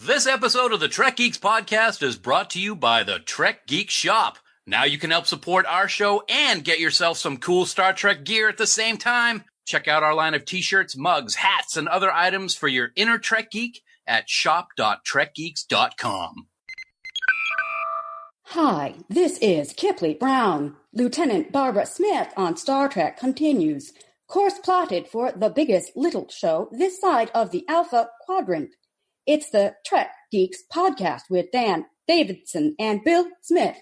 This episode of the Trek Geeks podcast is brought to you by the Trek Geek Shop. Now you can help support our show and get yourself some cool Star Trek gear at the same time. Check out our line of t-shirts, mugs, hats, and other items for your inner Trek geek at shop.trekgeeks.com. Hi, this is Kipley Brown. Lieutenant Barbara Smith on Star Trek continues. Course plotted for the biggest little show this side of the Alpha Quadrant. It's the Trek Geeks podcast with Dan Davidson and Bill Smith.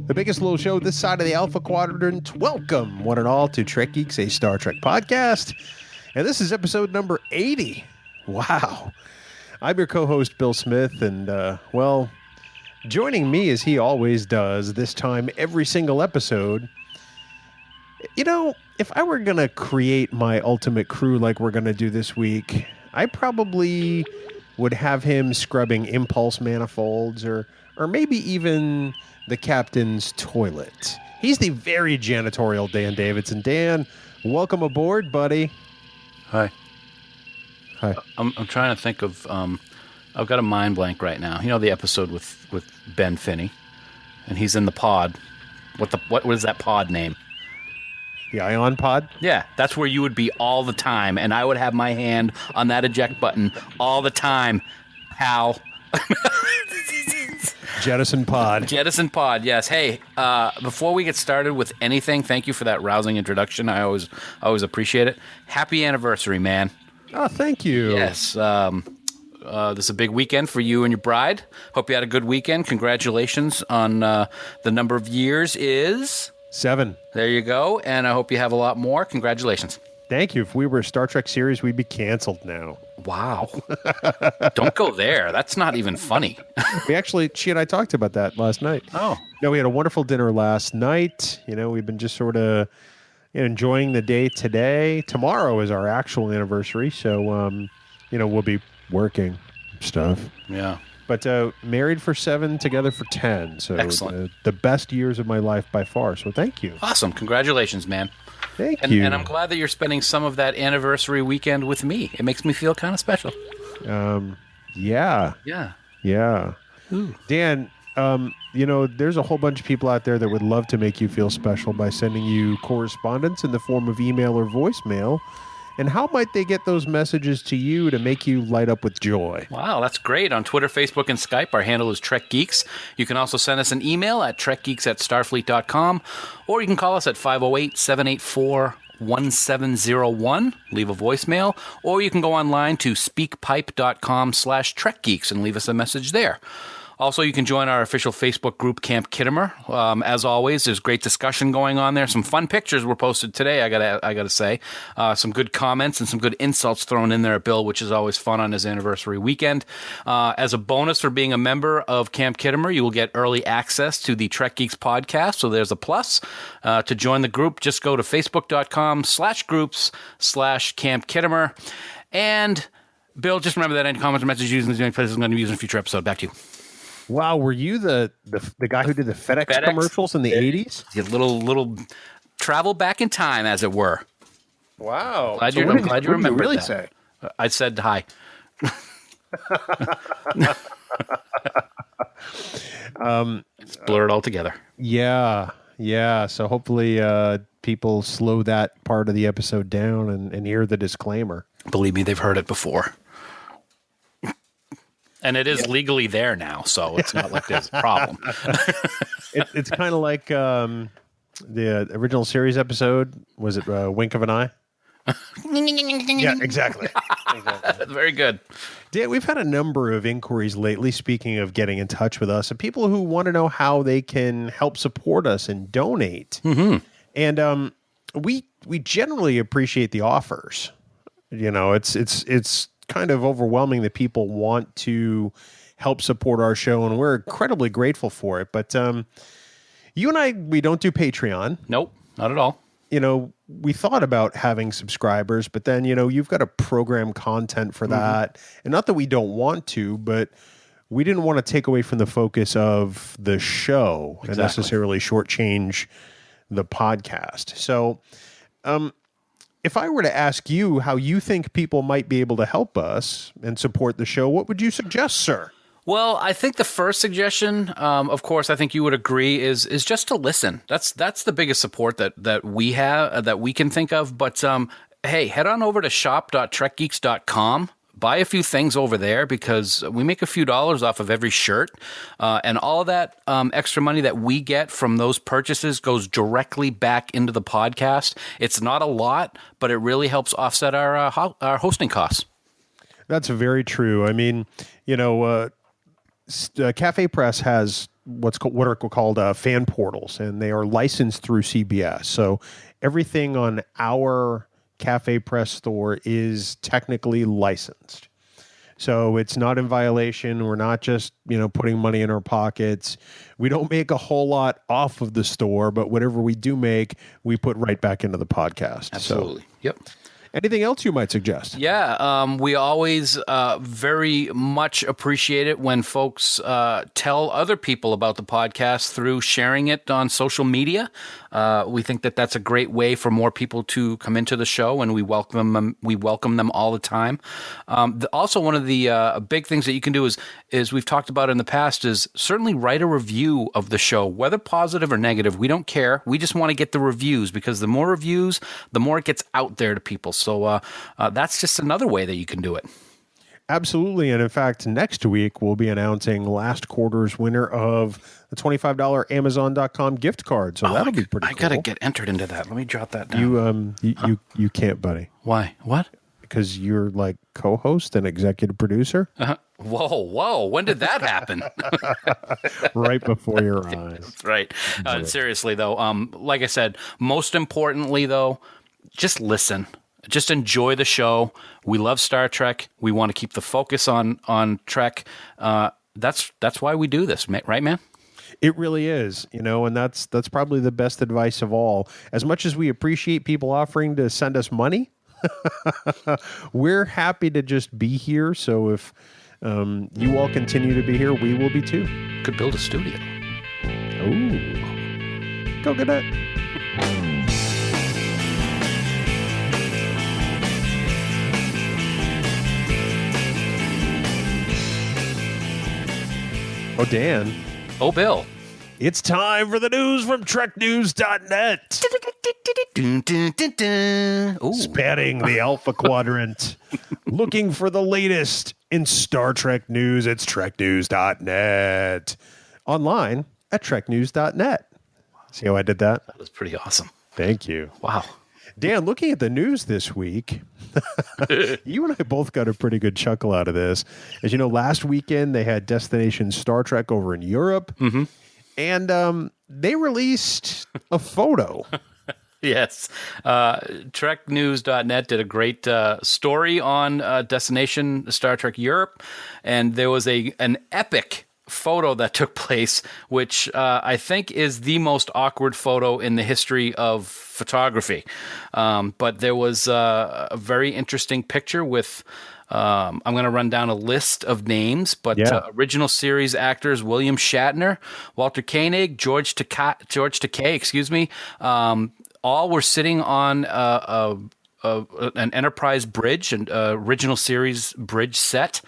The biggest little show this side of the Alpha Quadrant. Welcome, one and all, to Trek Geeks, a Star Trek podcast. And this is episode number 80. Wow. I'm your co-host, Bill Smith, and, joining me as he always does, this time every single episode. You know, if I were going to create my ultimate crew like we're going to do this week, I probably would have him scrubbing impulse manifolds or maybe even the captain's toilet. He's the very janitorial Dan Davidson. Dan, welcome aboard, buddy. Hi. Hi. I'm trying to think of. I've got a mind blank right now. You know the episode with Ben Finney, and he's in the pod. What is that pod name? The ion pod? Yeah, that's where you would be all the time, and I would have my hand on that eject button all the time, pal. Jettison pod. Jettison pod, yes. Hey, before we get started with anything, thank you for that rousing introduction. I always appreciate it. Happy anniversary, man. Oh, thank you. Yes. This is a big weekend for you and your bride. Hope you had a good weekend. Congratulations on the number of years is... 7. There you go. And I hope you have a lot more. Congratulations. Thank you. If we were a Star Trek series, we'd be canceled now. Wow. Don't go there. That's not even funny. She and I talked about that last night. Oh. No, we had a wonderful dinner last night. You know, we've been just sort of enjoying the day today. Tomorrow is our actual anniversary, so, we'll be working stuff. Yeah. But married for 7, together for 10. So excellent. The best years of my life by far. So thank you. Awesome. Congratulations, man. Thank you. And I'm glad that you're spending some of that anniversary weekend with me. It makes me feel kind of special. Yeah. Yeah. Yeah. Ooh. Dan, there's a whole bunch of people out there that would love to make you feel special by sending you correspondence in the form of email or voicemail. And how might they get those messages to you to make you light up with joy? Wow, that's great. On Twitter, Facebook, and Skype, our handle is Trek Geeks. You can also send us an email at trekgeeks@starfleet.com, or you can call us at 508-784-1701, leave a voicemail, or you can go online to speakpipe.com/trekgeeks and leave us a message there. Also, you can join our official Facebook group, Camp Kittimer. As always, there's great discussion going on there. Some fun pictures were posted today, I gotta say. Some good comments and some good insults thrown in there at Bill, which is always fun on his anniversary weekend. As a bonus for being a member of Camp Kittimer, you will get early access to the Trek Geeks podcast, so there's a plus. To join the group, just go to facebook.com/groups/Camp Kittimer. And, Bill, just remember that any comments or messages used in these places is going to be used in a future episode. Back to you. Wow, were you the guy who did the FedEx commercials in the 80s? A little travel back in time, as it were. Wow. Glad you remember What did you really that. say? I said hi. It's blurred all together. Yeah. So hopefully people slow that part of the episode down and hear the disclaimer. Believe me, they've heard it before. And it is legally there now, so it's not like there's a problem. It's kind of like the original series episode. Was it Wink of an Eye? Yeah, exactly. Very good. Dan, we've had a number of inquiries lately, speaking of getting in touch with us, and people who want to know how they can help support us and donate. Mm-hmm. And we generally appreciate the offers. You know, it's kind of overwhelming that people want to help support our show, and we're incredibly grateful for it. But you and I, we don't do Patreon. Nope, not at all. You know, we thought about having subscribers, but then, you know, you've got to program content for that. And not that we don't want to, but we didn't want to take away from the focus of the show and necessarily shortchange the podcast. So if I were to ask you how you think people might be able to help us and support the show, what would you suggest, sir? Well, I think the first suggestion, of course, I think you would agree, is just to listen. That's the biggest support that we have, that we can think of. But hey, head on over to shop.trekgeeks.com. Buy a few things over there, because we make a few dollars off of every shirt. And all that extra money that we get from those purchases goes directly back into the podcast. It's not a lot, but it really helps offset our hosting costs. That's very true. I mean, you know, Cafe Press has what are called fan portals, and they are licensed through CBS. So everything on our Cafe Press store is technically licensed. So it's not in violation. We're not just, you know, putting money in our pockets. We don't make a whole lot off of the store, but whatever we do make, we put right back into the podcast. Absolutely. So, yep. anything else you might suggest? Yeah, we always very much appreciate it when folks tell other people about the podcast through sharing it on social media. We think that that's a great way for more people to come into the show, and we welcome them. We welcome them all the time. Also, one of the big things that you can do is we've talked about in the past is certainly write a review of the show, whether positive or negative. We don't care. We just want to get the reviews, because the more reviews, the more it gets out there to people. So that's just another way that you can do it. Absolutely. And in fact, next week we'll be announcing last quarter's winner of the $25 Amazon.com gift card. So that'll be pretty cool. I got to get entered into that. Let me jot that down. You can't, buddy. Why? What? Because you're like co-host and executive producer. Whoa. When did that happen? Right before your eyes. That's right. Seriously, though, like I said, most importantly, though, just listen. Just enjoy the show. We love Star Trek. We want to keep the focus on Trek. That's why we do this, right, man? It really is, you know, and that's probably the best advice of all. As much as we appreciate people offering to send us money, we're happy to just be here. So if you all continue to be here, we will be too. Could build a studio. Ooh. Go get it. Oh, Dan. Oh, Bill. It's time for the news from TrekNews.net. Spanning the Alpha Quadrant. Looking for the latest in Star Trek news. It's TrekNews.net. Online at TrekNews.net. See how I did that? That was pretty awesome. Thank you. Wow. Dan, looking at the news this week, you and I both got a pretty good chuckle out of this. As you know, last weekend they had Destination Star Trek over in Europe, and they released a photo. Yes. TrekNews.net did a great story on Destination Star Trek Europe, and there was an epic photo that took place, which I think is the most awkward photo in the history of photography. But there was a very interesting picture with, I'm going to run down a list of names, but original series actors William Shatner, Walter Koenig, George Takei, all were sitting on an Enterprise bridge, an original series bridge set.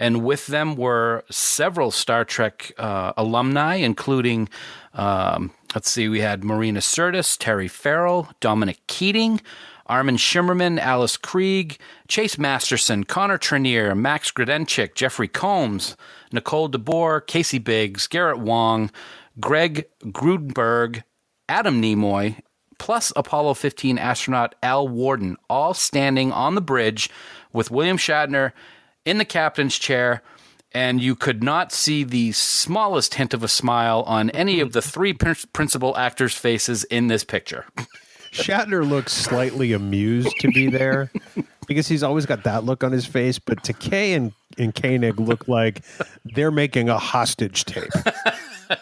And with them were several Star Trek alumni, including, we had Marina Sirtis, Terry Farrell, Dominic Keating, Armin Shimmerman, Alice Krieg, Chase Masterson, Connor Trenier, Max Gredenchik, Jeffrey Combs, Nicole DeBoer, Casey Biggs, Garrett Wong, Greg Grudenberg, Adam Nimoy, plus Apollo 15 astronaut Al Warden, all standing on the bridge with William Shatner in the captain's chair, and you could not see the smallest hint of a smile on any of the three principal actors' faces in this picture. Shatner looks slightly amused to be there because he's always got that look on his face, but Takei and Koenig look like they're making a hostage tape.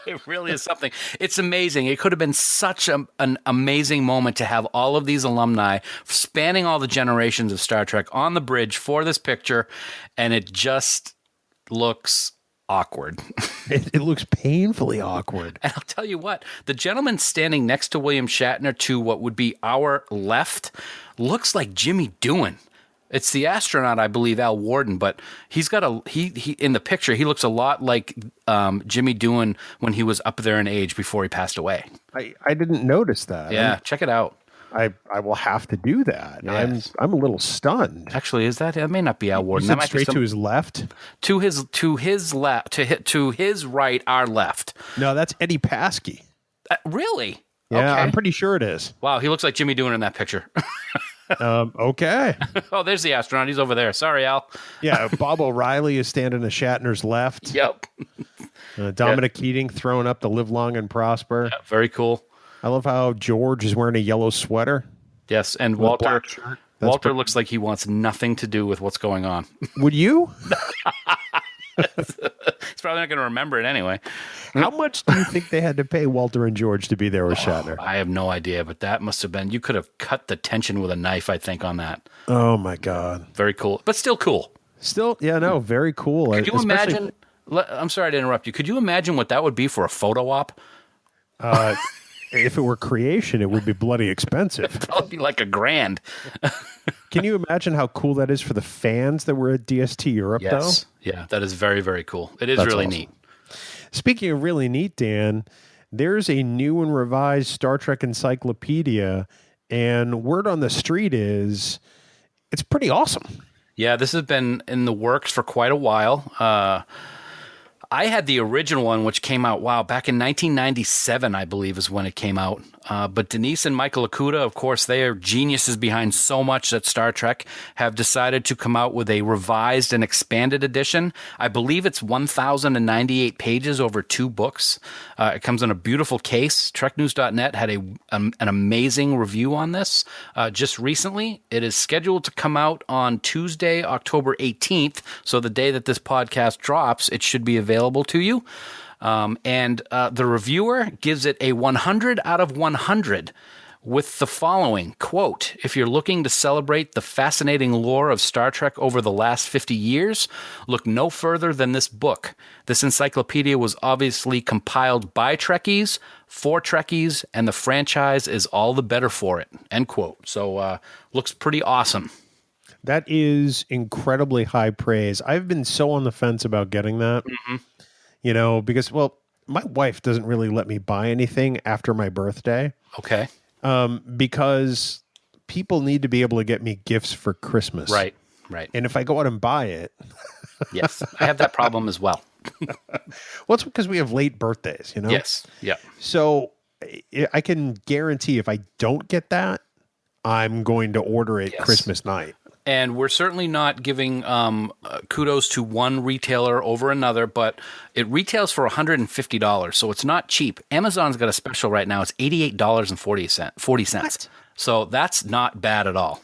It really is something. It's amazing. It could have been such an amazing moment to have all of these alumni spanning all the generations of Star Trek on the bridge for this picture, and it just looks awkward. It looks painfully awkward. And I'll tell you what, the gentleman standing next to William Shatner to what would be our left looks like Jimmy Doohan. It's the astronaut, I believe, Al Warden, but he's got he in the picture, he looks a lot like Jimmy Doohan when he was up there in age before he passed away. I didn't notice that. Yeah, check it out. I will have to do that. Yes. I'm a little stunned. Actually, is that it? May not be Al Warden. That might straight to his left. To his left. To his right. Our left. No, that's Eddie Paskey. Really? Yeah, okay. I'm pretty sure it is. Wow, he looks like Jimmy Doohan in that picture. Okay. Oh, there's the astronaut. He's over there. Sorry, Al. Yeah, Bob O'Reilly is standing to Shatner's left. Yep. Dominic Keating throwing up the live long and prosper. Yeah, very cool. I love how George is wearing a yellow sweater. Yes, and Walter looks like he wants nothing to do with what's going on. Would you? He's probably not going to remember it anyway. How much do you think they had to pay Walter and George to be there with Shatner? I have no idea, but that must have been, you could have cut the tension with a knife, I think, on that. Oh, my God. Very cool, but still cool. Still, yeah, no, very cool. Could you imagine, I'm sorry to interrupt you, could you imagine what that would be for a photo op? If it were creation, it would be bloody expensive. That would be like $1,000. Can you imagine how cool that is for the fans that were at DST Europe, though? Yeah, that is very, very cool. It is really neat. Speaking of really neat, Dan, there's a new and revised Star Trek Encyclopedia, and word on the street is it's pretty awesome. Yeah, this has been in the works for quite a while. I had the original one, which came out, back in 1997, I believe, is when it came out. But Denise and Michael Okuda, of course, they are geniuses behind so much that Star Trek, have decided to come out with a revised and expanded edition. I believe it's 1,098 pages over 2 books. It comes in a beautiful case. TrekNews.net had an amazing review on this just recently. It is scheduled to come out on Tuesday, October 18th. So the day that this podcast drops, it should be available to you. And the reviewer gives it a 100 out of 100 with the following quote: "If you're looking to celebrate the fascinating lore of Star Trek over the last 50 years, look no further than this book. This encyclopedia was obviously compiled by Trekkies, for Trekkies, and the franchise is all the better for it." End quote. So looks pretty awesome. That is incredibly high praise. I've been so on the fence about getting that. Mm-hmm. You know, because, my wife doesn't really let me buy anything after my birthday. Okay. Because people need to be able to get me gifts for Christmas. Right. And if I go out and buy it. Yes, I have that problem as well. Well, it's because we have late birthdays, you know? Yes. Yeah. So I can guarantee if I don't get that, I'm going to order it Christmas night. And we're certainly not giving kudos to one retailer over another, but it retails for $150, so it's not cheap. Amazon's got a special right now. It's $88.40. What? So that's not bad at all.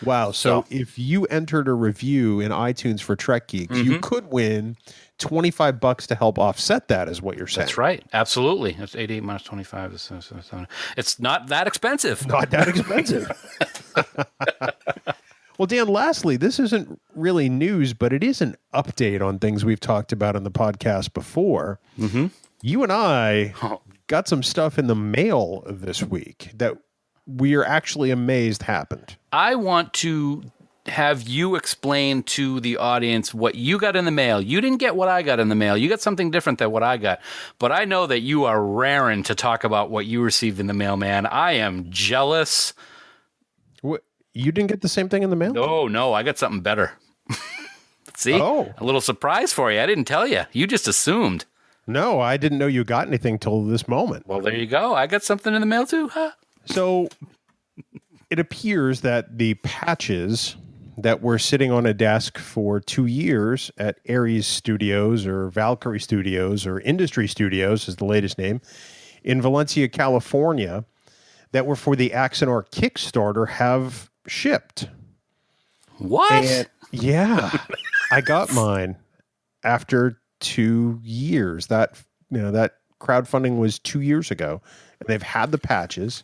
Wow. So if you entered a review in iTunes for Trek Geeks, you could win $25 to help offset that, is what you're saying. That's right. Absolutely. That's 88 minus 25. It's not that expensive. Not that expensive. Well, Dan, lastly, this isn't really news, but it is an update on things we've talked about on the podcast before. Mm-hmm. You and I got some stuff in the mail this week that we are actually amazed happened. I want to have you explain to the audience what you got in the mail. You didn't get what I got in the mail. You got something different than what I got. But I know that you are raring to talk about what you received in the mail, man. I am jealous. What? You didn't get the same thing in the mail? No, I got something better. See? A little surprise for you. I didn't tell you. You just assumed. No, I didn't know you got anything till this moment. Well, there you go. I got something in the mail too, huh? So it appears that the patches that were sitting on a desk for 2 years at Ares Studios or Valkyrie Studios or Industry Studios is the latest name in Valencia, California, that were for the Axanar Kickstarter have shipped. What? And yeah, I got mine after 2 years. That crowdfunding was 2 years ago, and they've had the patches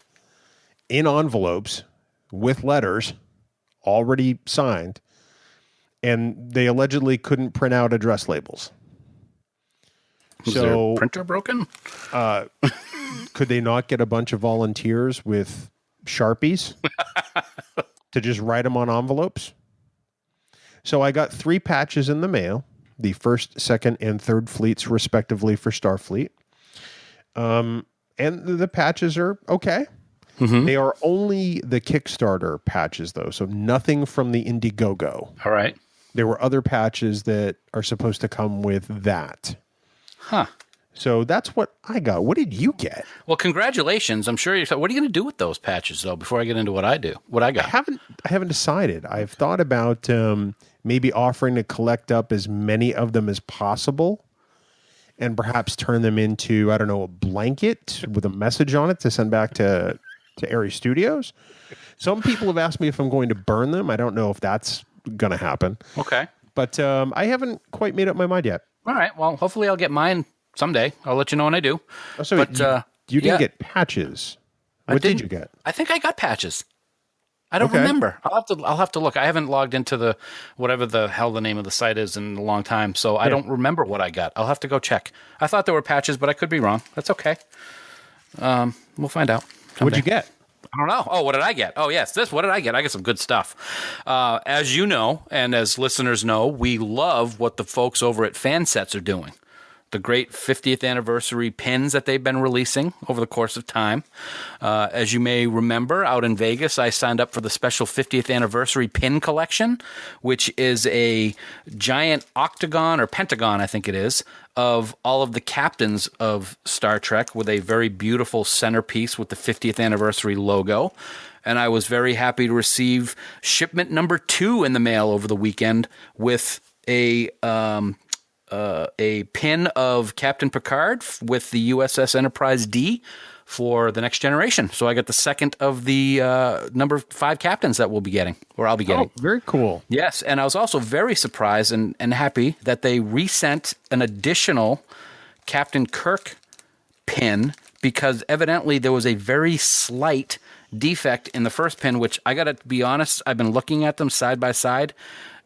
in envelopes with letters already signed, and they allegedly couldn't print out address labels. Was their printer broken? Could they not get a bunch of volunteers with Sharpies to just write them on envelopes? So I got 3 patches in the mail, the first, second, and third fleets, respectively, for Starfleet. And the patches are okay. Mm-hmm. They are only the Kickstarter patches, though, so nothing from the Indiegogo. All right. There were other patches that are supposed to come with that. Huh. So that's what I got. What did you get? Well, congratulations. I'm sure what are you going to do with those patches, though, before I get into what I got? I haven't decided. I've thought about maybe offering to collect up as many of them as possible and perhaps turn them into, I don't know, a blanket with a message on it to send back to Ares Studios. Some people have asked me if I'm going to burn them. I don't know if that's going to happen. Okay. But I haven't quite made up my mind yet. All right. Well, hopefully I'll get mine someday. I'll let you know when I do. Oh, so but, you didn't get patches. What did you get? I think I got patches. I don't remember. I'll have to look. I haven't logged into the whatever the hell the name of the site is in a long time, so I don't remember what I got. I'll have to go check. I thought there were patches, but I could be wrong. That's okay. We'll find out someday. What'd you get? I don't know. Oh, what did I get? Oh, yes. What did I get? I got some good stuff. As you know, and as listeners know, we love what the folks over at Fansets are doing. The great 50th anniversary pins that they've been releasing over the course of time. As you may remember, out in Vegas, I signed up for the special 50th anniversary pin collection, which is a giant octagon or pentagon, I think it is, of all of the captains of Star Trek with a very beautiful centerpiece with the 50th anniversary logo. And I was very happy to receive shipment number 2 in the mail over the weekend with a pin of Captain Picard with the USS Enterprise D for the Next Generation. So I got the second of the number 5 captains that we'll be getting, or I'll be getting. Oh, very cool. Yes, and I was also very surprised and happy that they resent an additional Captain Kirk pin because evidently there was a very slight defect in the first pin, which I got to be honest, I've been looking at them side by side.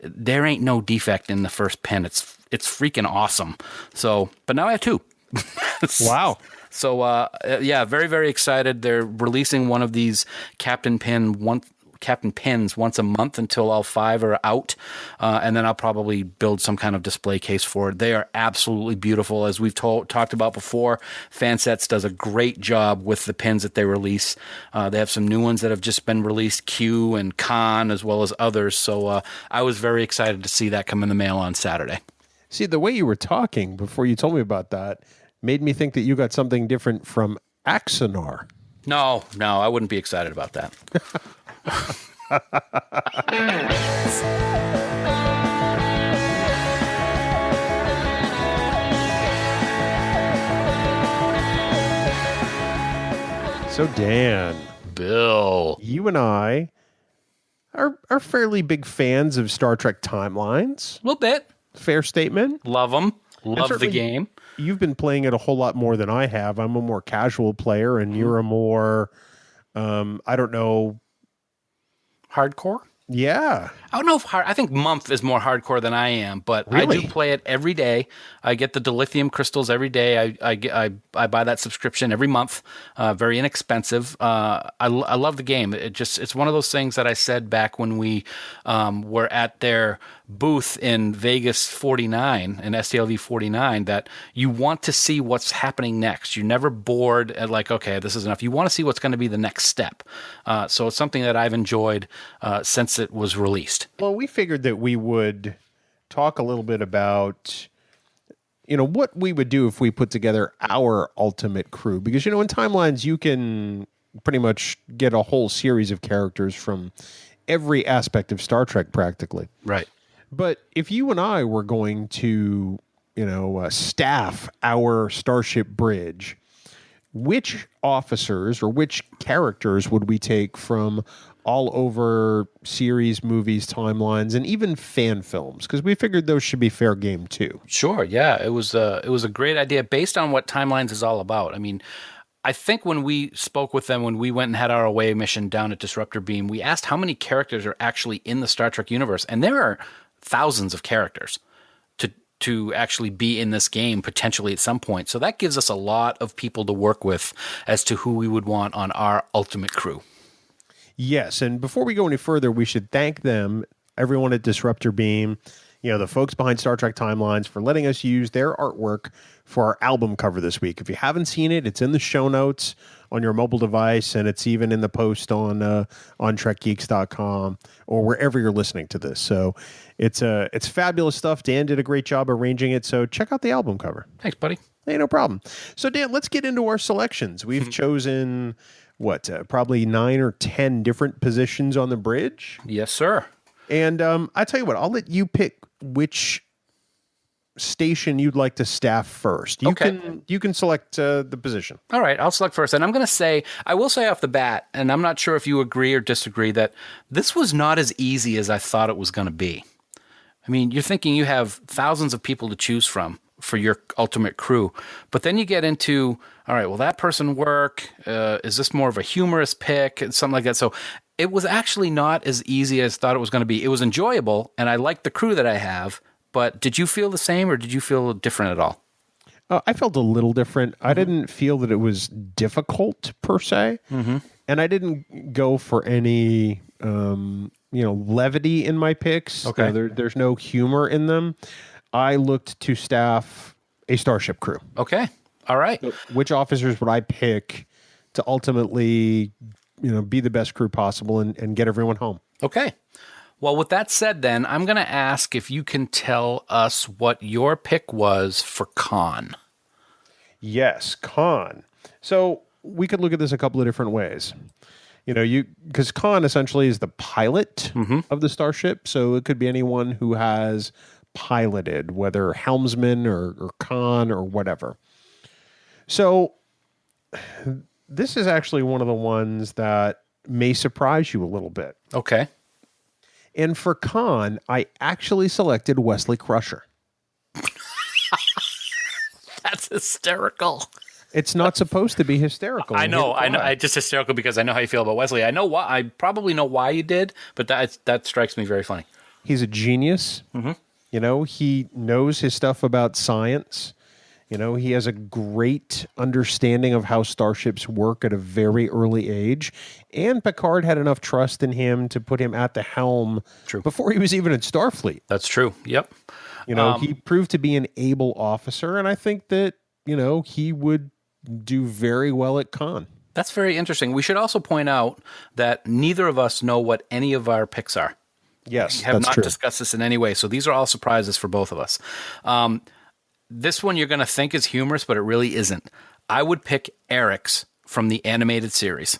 There ain't no defect in the first pin. It's freaking awesome. So, but now I have 2. Wow. So, very, very excited. They're releasing one of these Captain Pins once a month until all 5 are out. And then I'll probably build some kind of display case for it. They are absolutely beautiful. As we've talked about before, Fansets does a great job with the pins that they release. They have some new ones that have just been released, Q and Khan, as well as others. So I was very excited to see that come in the mail on Saturday. See, the way you were talking before you told me about that made me think that you got something different from Axanar. No, I wouldn't be excited about that. So, Dan, Bill, you and I are fairly big fans of Star Trek timelines. A little bit. Fair statement. Love them. Love the game. You've been playing it a whole lot more than I have. I'm a more casual player, and you're a more, I don't know. Hardcore? Yeah. I don't know if I think month is more hardcore than I am, but Really? I do play it every day. I get the dilithium crystals every day. I buy that subscription every month. Very inexpensive. I love the game. It's one of those things that I said back when we were at their booth in Vegas 49 in STLV 49 that you want to see what's happening next. You're never bored at like, okay, this is enough. You want to see what's going to be the next step. So it's something that I've enjoyed since it was released. Well, we figured that we would talk a little bit about, what we would do if we put together our ultimate crew. Because, in timelines, you can pretty much get a whole series of characters from every aspect of Star Trek practically. Right. But if you and I were going to, staff our Starship Bridge, which officers or which characters would we take from all over series, movies, timelines, and even fan films? Because we figured those should be fair game too. Sure. Yeah. It was a great idea based on what Timelines is all about. I mean, I think when we spoke with them, when we went and had our away mission down at Disruptor Beam, we asked how many characters are actually in the Star Trek universe. And there are thousands of characters to actually be in this game potentially at some point. So that gives us a lot of people to work with as to who we would want on our ultimate crew. Yes, and before we go any further, we should thank them, everyone at Disruptor Beam, the folks behind Star Trek Timelines, for letting us use their artwork for our album cover this week. If you haven't seen it, it's in the show notes on your mobile device, and it's even in the post on trekgeeks.com or wherever you're listening to this. So it's fabulous stuff. Dan did a great job arranging it, so check out the album cover. Thanks, buddy. Hey, no problem. So, Dan, let's get into our selections. We've chosen, probably 9 or 10 different positions on the bridge? Yes, sir. And I tell you what, I'll let you pick which station you'd like to staff first. You can select the position. All right, I'll select first. And I will say off the bat, and I'm not sure if you agree or disagree, that this was not as easy as I thought it was going to be. I mean, you're thinking you have thousands of people to choose from for your ultimate crew, but then you get into, all right, will that person work? Is this more of a humorous pick? Something like that. So it was actually not as easy as I thought it was going to be. It was enjoyable, and I like the crew that I have. But did you feel the same, or did you feel different at all? I felt a little different. I didn't feel that it was difficult per se, and I didn't go for any, levity in my picks. Okay, there's no humor in them. I looked to staff a Starship crew. Okay, all right. So which officers would I pick to ultimately, be the best crew possible and get everyone home? Okay. Well, with that said, then, I'm going to ask if you can tell us what your pick was for Khan. Yes, Khan. So we could look at this a couple of different ways. Because Khan essentially is the pilot of the starship. So it could be anyone who has piloted, whether helmsman or Khan or whatever. So this is actually one of the ones that may surprise you a little bit. Okay. And for Khan, I actually selected Wesley Crusher. That's hysterical. It's not supposed to be hysterical. I know. It's just hysterical because I know how you feel about Wesley. I know why. I probably know why you did, but that strikes me very funny. He's a genius. He knows his stuff about science. He has a great understanding of how starships work at a very early age. And Picard had enough trust in him to put him at the helm before he was even in Starfleet. That's true. Yep. He proved to be an able officer, and I think that, he would do very well at Khan. That's very interesting. We should also point out that neither of us know what any of our picks are. Yes, we have not discussed this in any way, so these are all surprises for both of us. This one you're going to think is humorous, but it really isn't. I would pick Eric's from the animated series.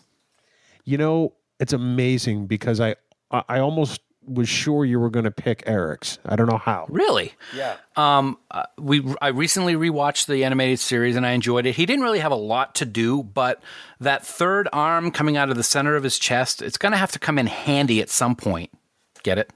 It's amazing because I almost was sure you were going to pick Eric's. I don't know how. Really? Yeah. I recently rewatched the animated series and I enjoyed it. He didn't really have a lot to do, but that third arm coming out of the center of his chest, it's going to have to come in handy at some point. Get it?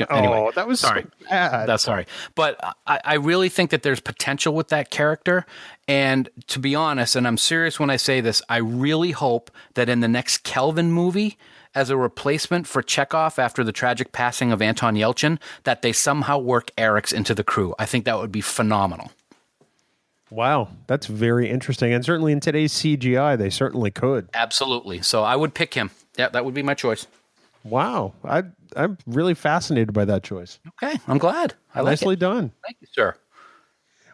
Anyway, that was sorry. So bad. That's sorry. But I really think that there's potential with that character. And to be honest, and I'm serious when I say this, I really hope that in the next Kelvin movie, as a replacement for Chekhov after the tragic passing of Anton Yelchin, that they somehow work Eric's into the crew. I think that would be phenomenal. Wow, that's very interesting. And certainly in today's CGI, they certainly could. Absolutely. So I would pick him. Yeah, that would be my choice. Wow. I'm really fascinated by that choice. Okay, I'm glad. Nicely done. Thank you, sir.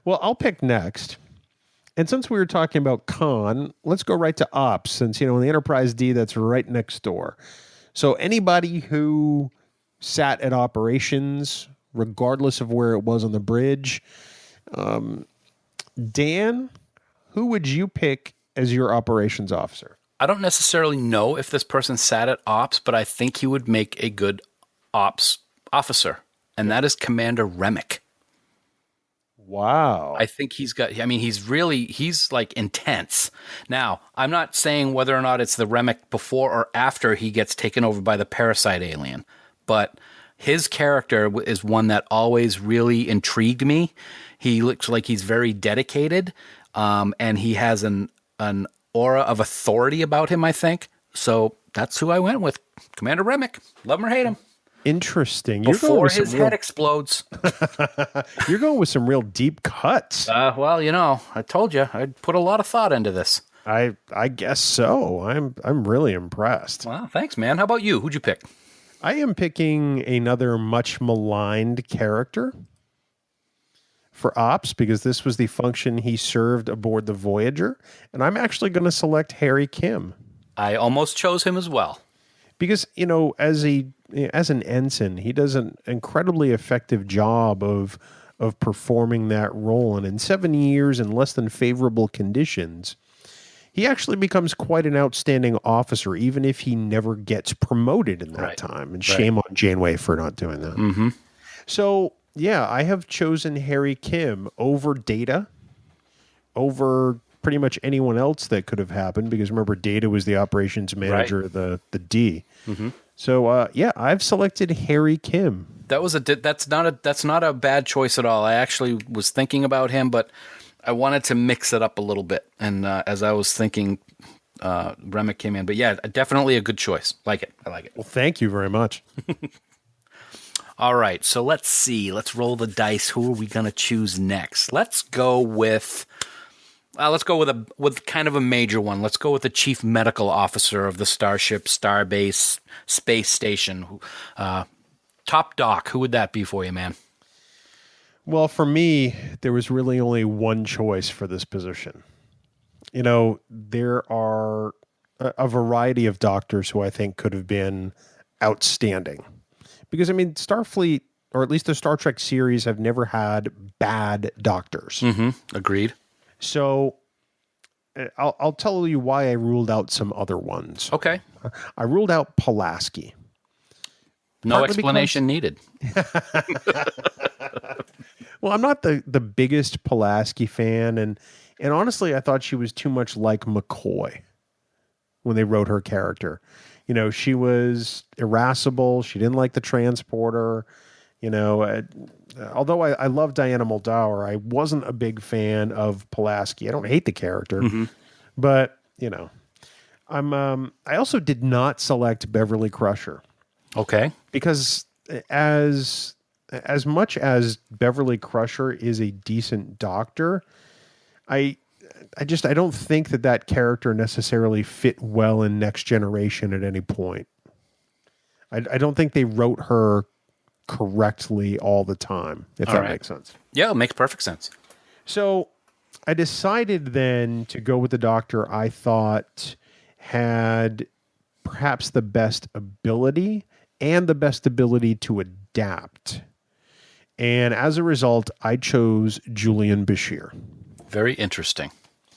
Well, I'll pick next. And since we were talking about Khan, let's go right to Ops, since, in the Enterprise D, that's right next door. So anybody who sat at operations, regardless of where it was on the bridge, Dan, who would you pick as your operations officer? I don't necessarily know if this person sat at ops, but I think he would make a good ops officer, and that is Commander Remick. Wow. I think he's like intense. Now, I'm not saying whether or not it's the Remick before or after he gets taken over by the parasite alien, but his character is one that always really intrigued me. He looks like he's very dedicated, and he has an aura of authority about him, I think. So that's who I went with. Commander Remick. Love him or hate him. Interesting. Before his head explodes. You're going with some real deep cuts. Well, I told you, I put a lot of thought into this. I guess so. I'm really impressed. Well, thanks, man. How about you? Who'd you pick? I am picking another much maligned character for Ops because this was the function he served aboard the Voyager, and I'm actually going to select Harry Kim. I almost chose him as well. Because, as an ensign, he does an incredibly effective job of performing that role. And in 7 years in less than favorable conditions, he actually becomes quite an outstanding officer, even if he never gets promoted in that time. And shame on Janeway for not doing that. Mm-hmm. So, yeah, I have chosen Harry Kim over Data, over pretty much anyone else that could have happened, because remember, Data was the operations manager of the D. Mm-hmm. So I've selected Harry Kim. That's not a bad choice at all. I actually was thinking about him, but I wanted to mix it up a little bit. And as I was thinking, Remick came in. But yeah, definitely a good choice. I like it. Well, thank you very much. All right, so let's see. Let's roll the dice. Who are we going to choose next? Let's go with kind of a major one. Let's go with the chief medical officer of the Starship Starbase Space Station. Top Doc. Who would that be for you, man? Well, for me, there was really only one choice for this position. There are a variety of doctors who I think could have been outstanding. Because, Starfleet, or at least the Star Trek series, have never had bad doctors. Mm-hmm. Agreed. So I'll tell you why I ruled out some other ones. Okay. I ruled out Pulaski. No Partly explanation needed. Well, I'm not the biggest Pulaski fan, and honestly, I thought she was too much like McCoy when they wrote her character. She was irascible. She didn't like the transporter. Although I love Diana Muldaur, I wasn't a big fan of Pulaski. I don't hate the character, but I also did not select Beverly Crusher. Okay, because as much as Beverly Crusher is a decent doctor, I don't think that character necessarily fit well in Next Generation at any point. I don't think they wrote her correctly all the time, if that makes sense. Yeah, it makes perfect sense. So I decided then to go with the doctor I thought had perhaps the best ability and the best ability to adapt. And as a result, I chose Julian Bashir. Very interesting.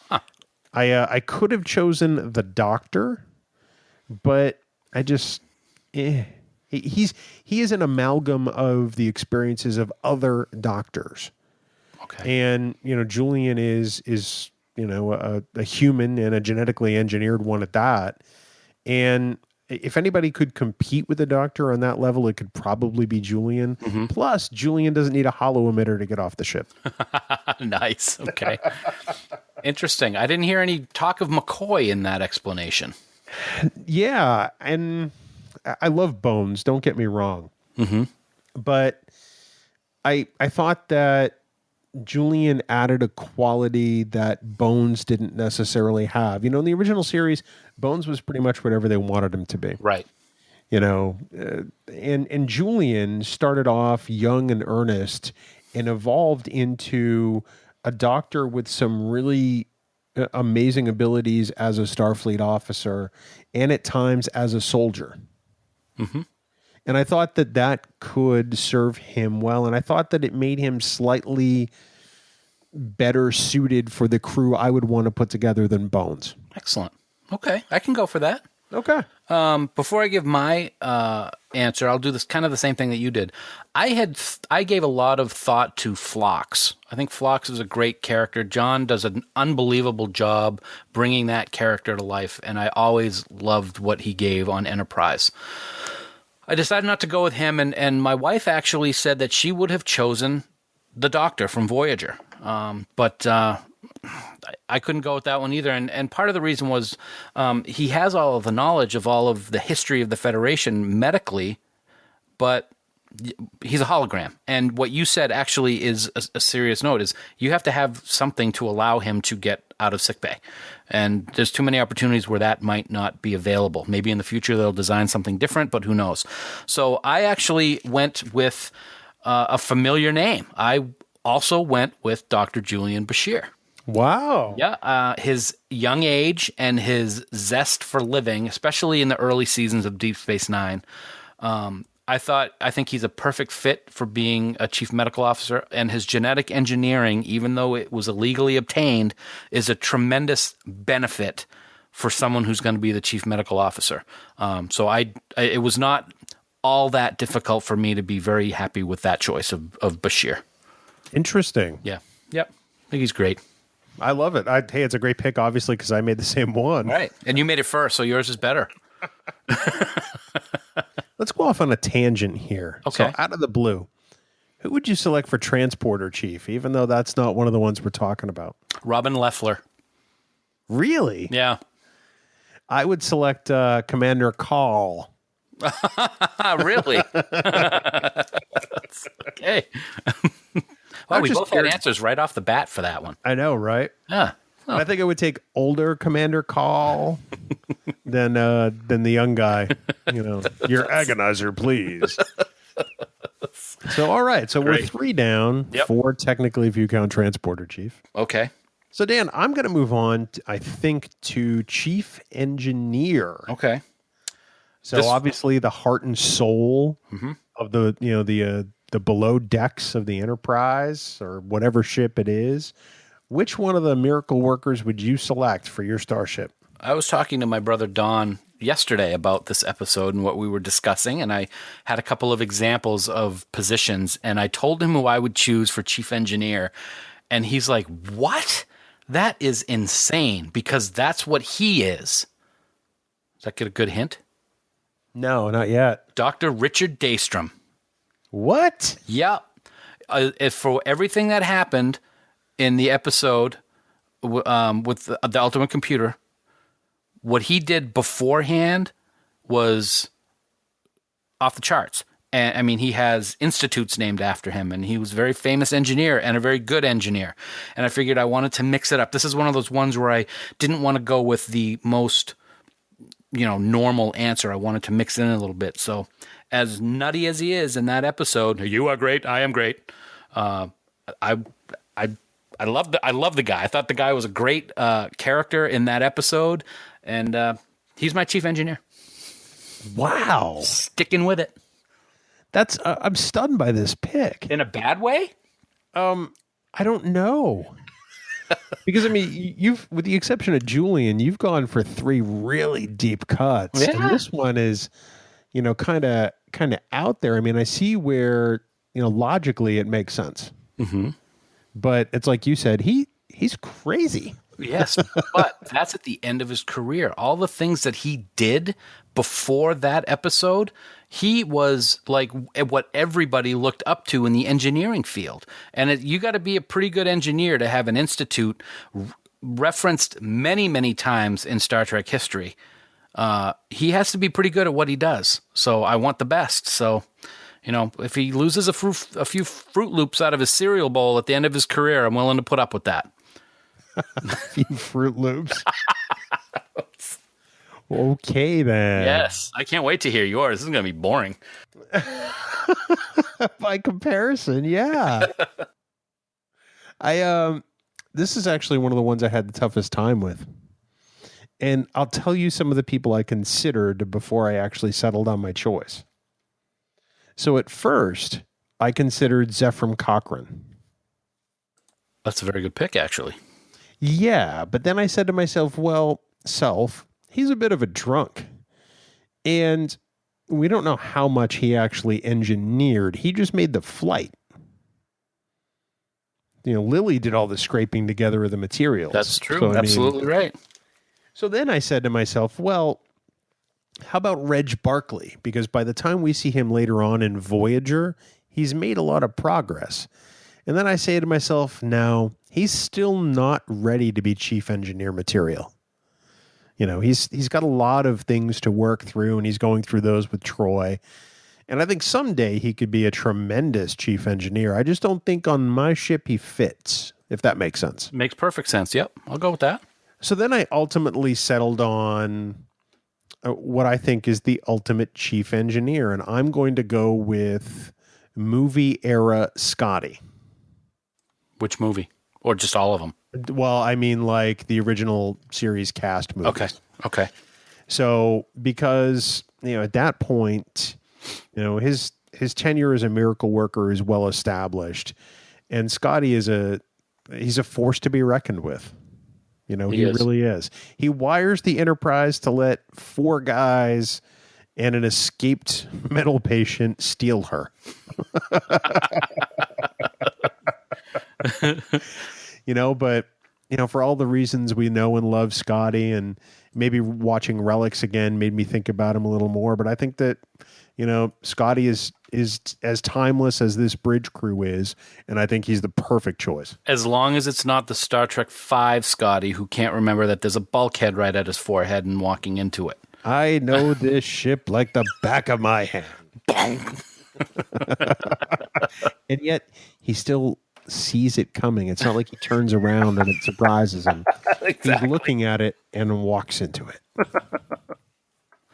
Huh. I could have chosen the doctor, but I just he is an amalgam of the experiences of other doctors. Okay. And Julian is a human and a genetically engineered one at that. And if anybody could compete with the doctor on that level, it could probably be Julian. Mm-hmm. Plus, Julian doesn't need a hollow emitter to get off the ship. Nice. Okay. Interesting. I didn't hear any talk of McCoy in that explanation. Yeah, and I love Bones, don't get me wrong. Mm-hmm. But I thought that Julian added a quality that Bones didn't necessarily have. In the original series, Bones was pretty much whatever they wanted him to be. Right. And Julian started off young and earnest and evolved into a doctor with some really amazing abilities as a Starfleet officer and at times as a soldier. Mm-hmm. And I thought that could serve him well. And I thought that it made him slightly better suited for the crew I would want to put together than Bones. Excellent. Okay, I can go for that. Okay. Before I give my answer, I'll do this kind of the same thing that you did. I gave a lot of thought to Phlox. I think Phlox is a great character. John does an unbelievable job bringing that character to life, and I always loved what he gave on Enterprise. I decided not to go with him, and my wife actually said that she would have chosen the Doctor from Voyager. But I couldn't go with that one either. And part of the reason was he has all of the knowledge of all of the history of the Federation medically, but he's a hologram. And what you said actually is a serious note, is you have to have something to allow him to get out of sickbay. And there's too many opportunities where that might not be available. Maybe in the future they'll design something different, but who knows? So I actually went with a familiar name. I also went with Dr. Julian Bashir. Wow. Yeah, his young age and his zest for living, especially in the early seasons of Deep Space Nine. I think he's a perfect fit for being a chief medical officer, and his genetic engineering, even though it was illegally obtained, is a tremendous benefit for someone who's going to be the chief medical officer. So it was not all that difficult for me to be very happy with that choice of Bashir. Interesting. Yeah. Yep. I think he's great. I love it. Hey, it's a great pick, obviously, because I made the same one. Right. And you made it first, so yours is better. Let's go off on a tangent here. Okay. So out of the blue, who would you select for transporter chief, even though that's not one of the ones we're talking about? Robin Leffler. Really? Yeah. I would select Commander Call. Really? Okay. Well, we both had answers right off the bat for that one. I know, right? Yeah. Oh. I think I would take older Commander Call than the young guy. You know, your agonizer, please. So, all right. So Great. we're 3 down, Yep. 4 technically if you count transporter chief. Okay. So, Dan, I'm going to move on, I think, to chief engineer. Okay. So obviously the heart and soul of the below decks of the Enterprise or whatever ship it is. Which one of the miracle workers would you select for your starship? I was talking to my brother Don yesterday about this episode and what we were discussing, and I had a couple of examples of positions, and I told him who I would choose for chief engineer, and he's like, "What? That is insane," because that's what he is. Does that get a good hint? No, not yet. Dr. Richard Daystrom. What? Yep. For everything that happened in the episode with the Ultimate Computer, what he did beforehand was off the charts. And I mean, he has institutes named after him, and he was a very famous engineer and a very good engineer. And I figured I wanted to mix it up. This is one of those ones where I didn't want to go with the most, normal answer. I wanted to mix it in a little bit. So as nutty as he is in that episode, you are great, I am great. I love the guy. I thought the guy was a great character in that episode, and he's my chief engineer. Wow. Sticking with it. That's I'm stunned by this pick. In a bad way? I don't know. Because I mean, you've, with the exception of Julian, you've gone for 3 really deep cuts. Yeah. And this one is, kind of out there. I mean, I see where, logically it makes sense. Mm-hmm. But it's like you said, he's crazy. Yes, but that's at the end of his career. All the things that he did before that episode, he was like what everybody looked up to in the engineering field. And you got to be a pretty good engineer to have an institute referenced many, many times in Star Trek history. He has to be pretty good at what he does. So I want the best. So, if he loses a few Fruit Loops out of his cereal bowl at the end of his career, I'm willing to put up with that. A few Fruit Loops. Okay, then. Yes. I can't wait to hear yours. This is going to be boring. By comparison, yeah. This is actually one of the ones I had the toughest time with. And I'll tell you some of the people I considered before I actually settled on my choice. So at first, I considered Zephram Cochrane. That's a very good pick, actually. Yeah, but then I said to myself, he's a bit of a drunk. And we don't know how much he actually engineered. He just made the flight. Lily did all the scraping together of the materials. That's true. So, Absolutely right. So then I said to myself, well, how about Reg Barkley? Because by the time we see him later on in Voyager, he's made a lot of progress. And then I say to myself, no, he's still not ready to be chief engineer material. He's got a lot of things to work through, and he's going through those with Troy. And I think someday he could be a tremendous chief engineer. I just don't think on my ship he fits, if that makes sense. Makes perfect sense. Yep, I'll go with that. So then I ultimately settled on what I think is the ultimate chief engineer, and I'm going to go with movie era Scotty. Which movie? Or just all of them? Well, I mean, like the original series cast movies. Okay. So because, at that point, his tenure as a miracle worker is well established, and Scotty he's a force to be reckoned with. He really is. He wires the Enterprise to let 4 guys and an escaped mental patient steal her. But for all the reasons we know and love Scotty, and maybe watching Relics again made me think about him a little more. But I think that, Scotty is as timeless as this bridge crew is, and I think he's the perfect choice. As long as it's not the Star Trek V Scotty who can't remember that there's a bulkhead right at his forehead and walking into it. I know this ship like the back of my hand. And yet he still sees it coming. It's not like he turns around and it surprises him. Exactly. He's looking at it and walks into it.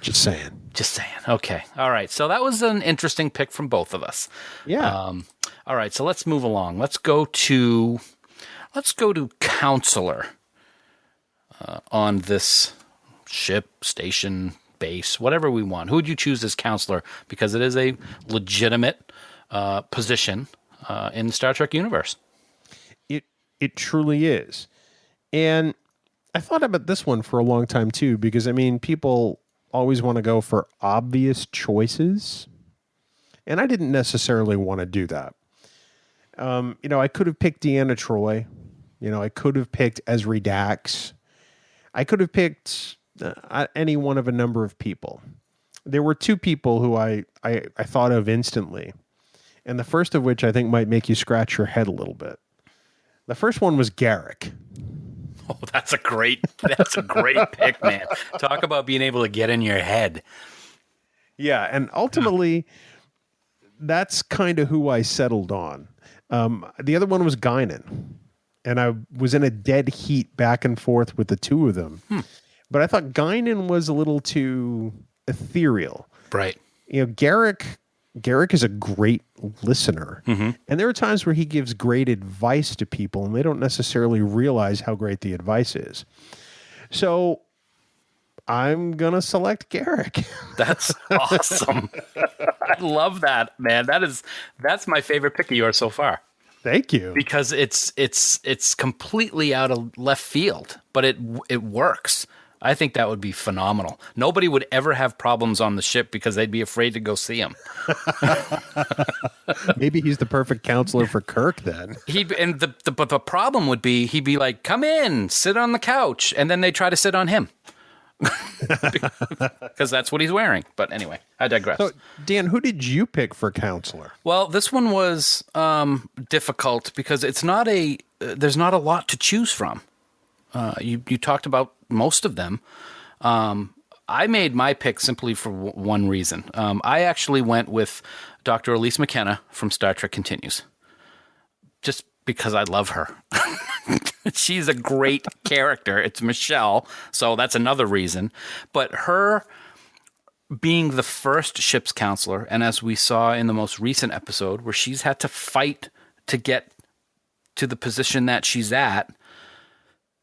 Just saying. Okay. All right. So that was an interesting pick from both of us. Yeah. All right. So let's move along. Let's go to counselor on this ship, station, base, whatever we want. Who would you choose as counselor? Because it is a legitimate position in the Star Trek universe. It truly is. And I thought about this one for a long time too, because people always want to go for obvious choices, and I didn't necessarily want to do that. I could have picked Deanna Troi. I could have picked Ezri Dax. I could have picked any one of a number of people. There were 2 people who I thought of instantly, and the first of which I think might make you scratch your head a little bit. The first one was Garrick. Oh, that's a great pick, man. Talk about being able to get in your head. Yeah, and ultimately, that's kind of who I settled on. The other one was Guinan, and I was in a dead heat back and forth with the 2 of them. But I thought Guinan was a little too ethereal. Right. Garrick is a great listener. Mm-hmm. And there are times where he gives great advice to people, and they don't necessarily realize how great the advice is. So I'm going to select Garrick. That's awesome. I love that, man. That's my favorite pick of yours so far. Thank you. Because it's completely out of left field, but it works. I think that would be phenomenal. Nobody would ever have problems on the ship because they'd be afraid to go see him. Maybe he's the perfect counselor for Kirk then. But the problem would be he'd be like, "Come in, sit on the couch," and then they try to sit on him because that's what he's wearing. But anyway, I digress. So, Dan, who did you pick for counselor? Well, this one was difficult because there's not a lot to choose from. You talked about most of them. I made my pick simply for one reason. I actually went with Dr. Elise McKenna from Star Trek Continues, just because I love her. She's a great character. It's Michelle, so that's another reason. But her being the first ship's counselor, and as we saw in the most recent episode, where she's had to fight to get to the position that she's at,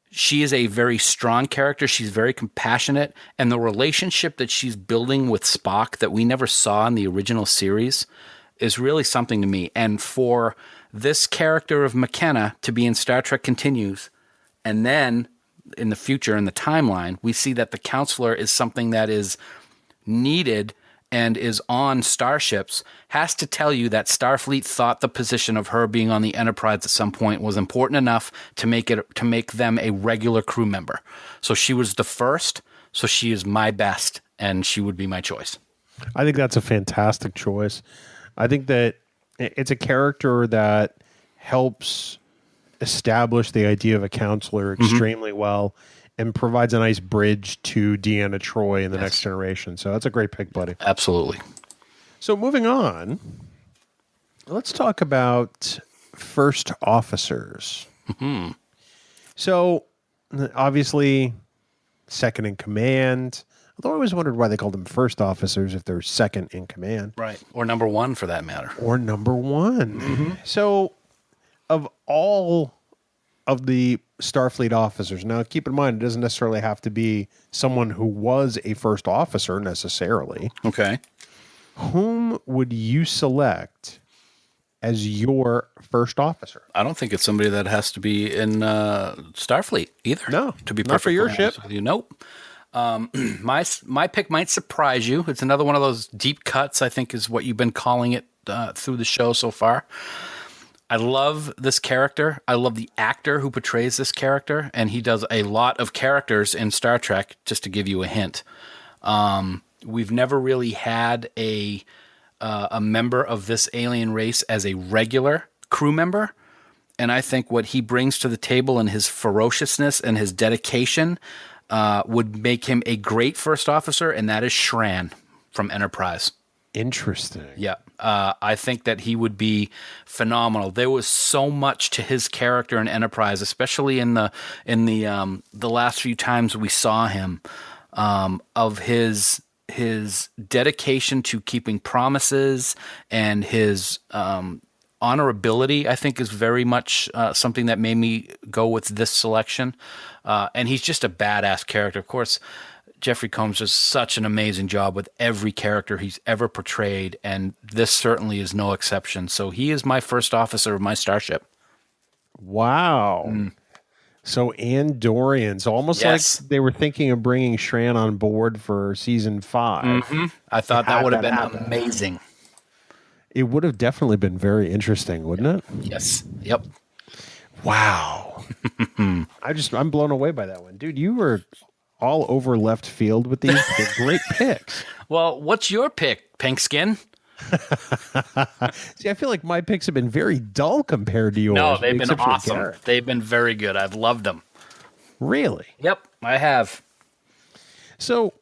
she is a very strong character. She's very compassionate. And the relationship that she's building with Spock that we never saw in the original series is really something to me. And for this character of McKenna to be in Star Trek Continues and then in the future in the timeline, we see that the counselor is something that is needed and is on starships, has to tell you that Starfleet thought the position of her being on the Enterprise at some point was important enough to make them a regular crew member. So she was the first, so she is my best, and she would be my choice. I think that's a fantastic choice. I think that it's a character that helps establish the idea of a counselor extremely well and provides a nice bridge to Deanna Troi in the next generation. So that's a great pick, buddy. Absolutely. So moving on, let's talk about first officers. So obviously, second in command. Although I always wondered why they called them first officers if they're second in command. Right. Or number one, for that matter. Or number one. So of all of the Starfleet officers, now keep in mind, it doesn't necessarily have to be someone who was a first officer necessarily. Okay. Whom would you select as your first officer? I don't think it's somebody that has to be in Starfleet either. No, to be not for your ship. With you. Nope. My pick might surprise you. It's another one of those deep cuts, I think is what you've been calling it through the show so far. I love this character. I love the actor who portrays this character, and he does a lot of characters in Star Trek, just to give you a hint. We've never really had a member of this alien race as a regular crew member, and I think what he brings to the table and his ferociousness and his dedication would make him a great first officer, and that is Shran from Enterprise. Interesting. Yeah. I think that he would be phenomenal. There was so much to his character in Enterprise, especially in the last few times we saw him, of his dedication to keeping promises and his honorability, I think, is very much something that made me go with this selection. And he's just a badass character. Of course, Jeffrey Combs does such an amazing job with every character he's ever portrayed, and this certainly is no exception. So he is my first officer of my starship. Wow. So Andorians, almost like they were thinking of bringing Shran on board for season 5. I thought that would have been amazing. It would have definitely been very interesting, wouldn't it? Yes. Yep. Wow. I'm blown away by that one. Dude, you were all over left field with these. They're great picks. Well, what's your pick, Pink Skin? See, I feel like my picks have been very dull compared to yours. No, they've been awesome. They've been very good. I've loved them. Really? Yep, I have. So,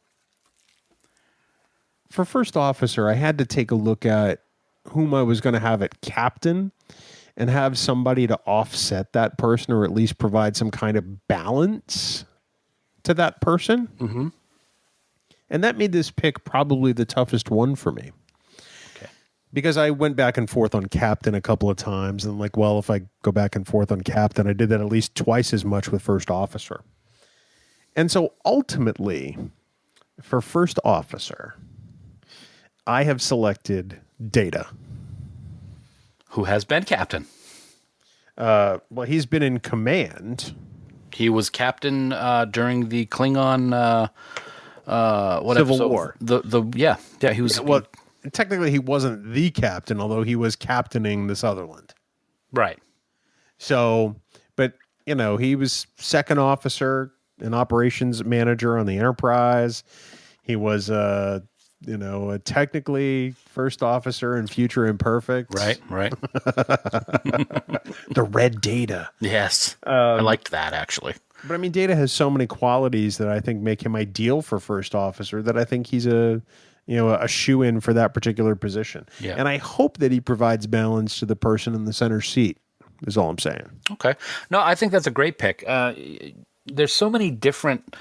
for first officer, I had to take a look at whom I was going to have at captain and have somebody to offset that person, or at least provide some kind of balance to that person. And that made this pick probably the toughest one for me. Okay. Because I went back and forth on captain a couple of times, and like, well, if I go back and forth on captain, I did that at least twice as much with first officer. And so ultimately, for first officer, I have selected Data. Who has been captain? Well, he's been in command. He was captain during the Klingon Civil War. He was. Well, technically, he wasn't the captain, although he was captaining the Sutherland. Right. So, but he was second officer and operations manager on the Enterprise. He was technically first officer in Future Imperfect. Right. The Red Data. Yes. I liked that, actually. But I mean, Data has so many qualities that I think make him ideal for first officer that I think he's a shoe-in for that particular position. Yeah. And I hope that he provides balance to the person in the center seat, is all I'm saying. Okay. No, I think that's a great pick. There's so many different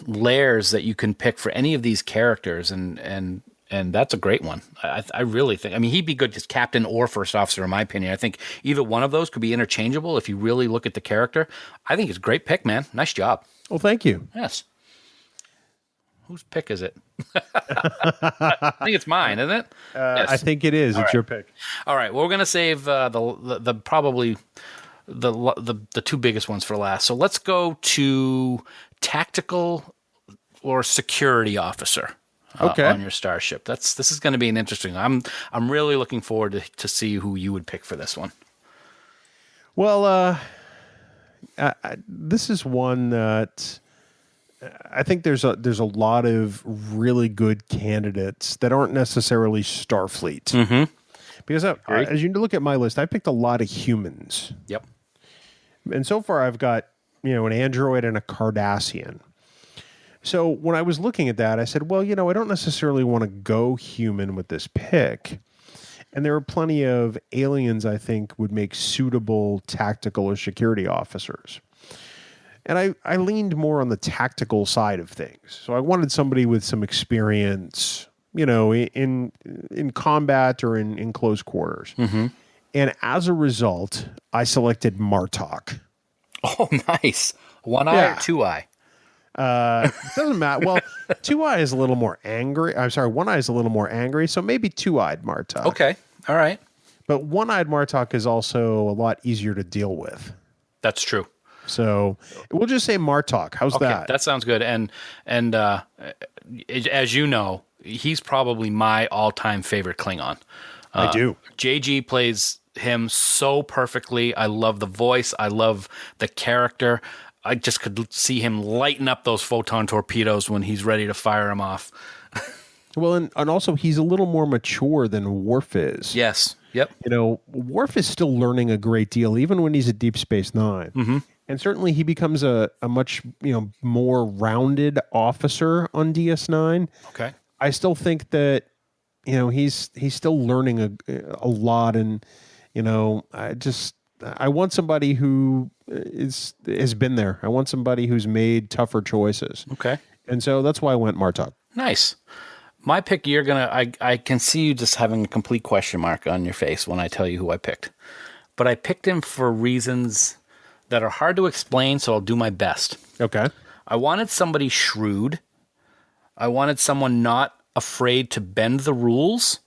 layers that you can pick for any of these characters, and that's a great one. I really think. I mean, he'd be good as captain or first officer, in my opinion. I think either one of those could be interchangeable if you really look at the character. I think it's a great pick, man. Nice job. Well, thank you. Yes. Whose pick is it? I think it's mine, isn't it? Yes. I think it is. It's your pick. All right. Well, we're going to save the probably the two biggest ones for last. So let's go to tactical or security officer. On your starship. This is going to be an interesting. I'm really looking forward to see who you would pick for this one. Well, this is one that I think there's a lot of really good candidates that aren't necessarily Starfleet. Mm-hmm. Because as you look at my list, I picked a lot of humans. Yep. And so far, I've got an android and a Cardassian. So when I was looking at that, I said, well, I don't necessarily want to go human with this pick. And there are plenty of aliens I think would make suitable tactical or security officers. And I leaned more on the tactical side of things. So I wanted somebody with some experience, in combat or in close quarters. Mm-hmm. And as a result, I selected Martok. Oh, nice. One eye or two eye? Doesn't matter. Well, two eye is a little more angry. I'm sorry, one eye is a little more angry, so maybe two-eyed Martok. Okay, all right. But one-eyed Martok is also a lot easier to deal with. That's true. So we'll just say Martok. How's that? That sounds good. And as you know, he's probably my all-time favorite Klingon. I do. JG plays him so perfectly. I love the voice. I love the character. I just could see him lighten up those photon torpedoes when he's ready to fire them off. Well, and also he's a little more mature than Worf is. Yes. Yep. Worf is still learning a great deal, even when he's at Deep Space Nine. Mm-hmm. And certainly he becomes a much more rounded officer on DS9. Okay. I still think that he's still learning a lot, and I want somebody who has been there. I want somebody who's made tougher choices. Okay. And so that's why I went Martok. Nice. My pick, I can see you just having a complete question mark on your face when I tell you who I picked. But I picked him for reasons that are hard to explain, so I'll do my best. Okay. I wanted somebody shrewd. I wanted someone not afraid to bend the rules.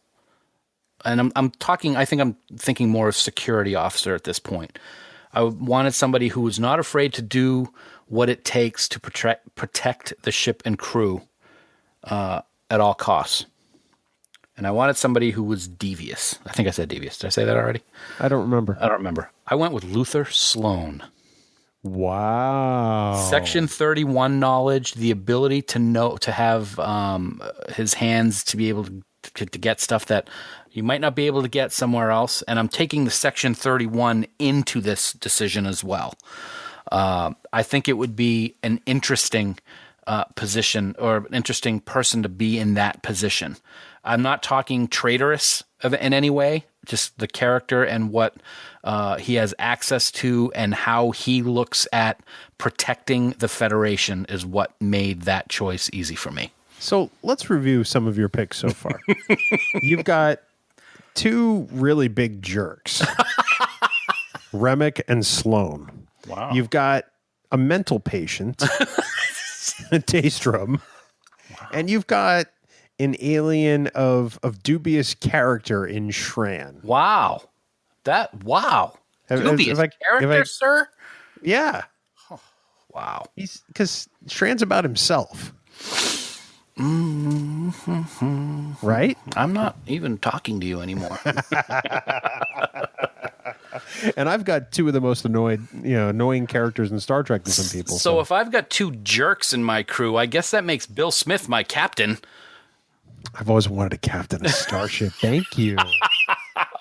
And I'm thinking more of security officer at this point. I wanted somebody who was not afraid to do what it takes to protect the ship and crew at all costs. And I wanted somebody who was devious. I think I said devious. Did I say that already? I don't remember. I went with Luther Sloan. Wow. Section 31 knowledge, the ability to have his hands to be able to get stuff that you might not be able to get somewhere else. And I'm taking the Section 31 into this decision as well. I think it would be an interesting position, or an interesting person to be in that position. I'm not talking traitorous in any way, just the character and what he has access to and how he looks at protecting the Federation is what made that choice easy for me. So let's review some of your picks so far. You've got two really big jerks, Remick and Sloan. Wow. You've got a mental patient, Daystrom, and you've got an alien of dubious character in Shran. Wow. Dubious character, sir? Yeah. Oh, wow. Because Shran's about himself. Mm-hmm. Right? I'm not even talking to you anymore. And I've got two of the most annoying characters in Star Trek to some people. So if I've got two jerks in my crew, I guess that makes Bill Smith my captain. I've always wanted to captain a starship. Thank you.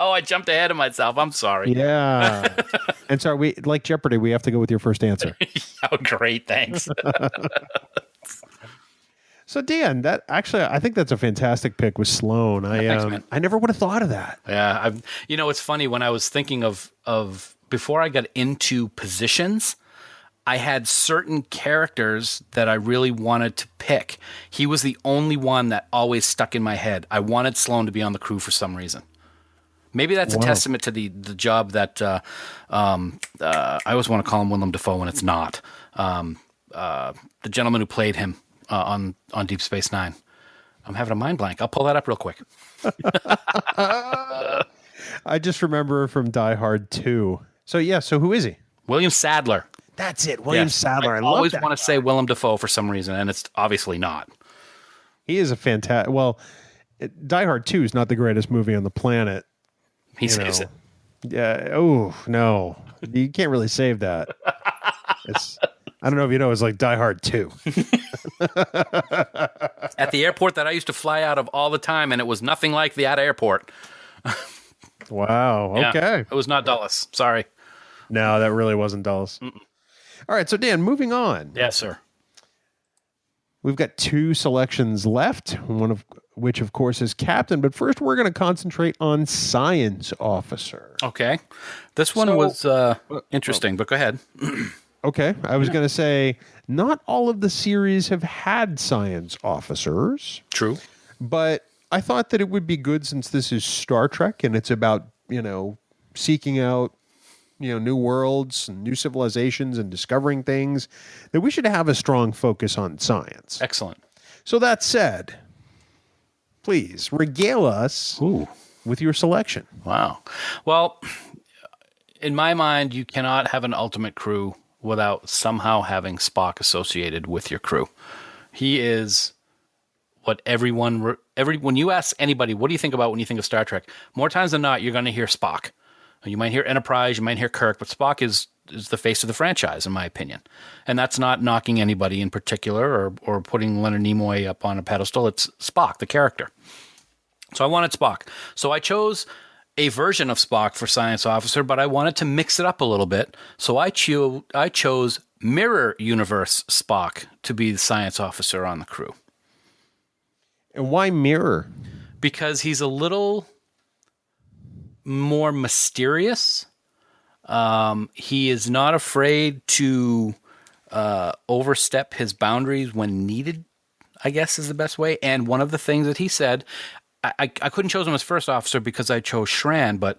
Oh, I jumped ahead of myself. I'm sorry. Yeah. And sorry, we like Jeopardy. We have to go with your first answer. Oh, great. Thanks. So Dan, I think that's a fantastic pick with Sloan. I never would have thought of that. Yeah, it's funny when I was thinking of before I got into positions, I had certain characters that I really wanted to pick. He was the only one that always stuck in my head. I wanted Sloan to be on the crew for some reason. Maybe that's a testament to the job that I always want to call him Willem Dafoe when it's not. The gentleman who played him on Deep Space Nine. I'm having a mind blank. I'll pull that up real quick. I just remember from Die Hard 2 So who is he? William Sadler. That's it, William Sadler. I love always that want to say Willem Dafoe for some reason, and it's obviously not. He is a fantastic. Well, Die Hard 2 is not the greatest movie on the planet. He saves it. Yeah. Oh no, you can't really save that. I don't know if you know. It's like Die Hard 2. At the airport that I used to fly out of all the time, and it was nothing like the airport. Wow. Okay. Yeah, it was not Dulles. Sorry. No, that really wasn't Dulles. All right. So Dan, moving on. Yes, sir. We've got 2 selections left, one of which, of course, is Captain. But first, we're going to concentrate on Science Officer. Okay. This one was interesting, but go ahead. Okay. I was going to say, not all of the series have had Science Officers. True. But I thought that it would be good, since this is Star Trek and it's about, seeking out, new worlds and new civilizations and discovering things, that we should have a strong focus on science. Excellent. So that said, please regale us with your selection. Wow. Well, in my mind, you cannot have an ultimate crew without somehow having Spock associated with your crew. He is what when you ask anybody, what do you think about when you think of Star Trek? More times than not, you're going to hear Spock. You might hear Enterprise, you might hear Kirk, but Spock is the face of the franchise, in my opinion. And that's not knocking anybody in particular or putting Leonard Nimoy up on a pedestal. It's Spock, the character. So I wanted Spock. So I chose a version of Spock for Science Officer, but I wanted to mix it up a little bit. So I chose Mirror Universe Spock to be the Science Officer on the crew. And why Mirror? Because he's a little more mysterious. He is not afraid to overstep his boundaries when needed, I guess is the best way. And one of the things that he said, I couldn't choose him as first officer because I chose Shran, but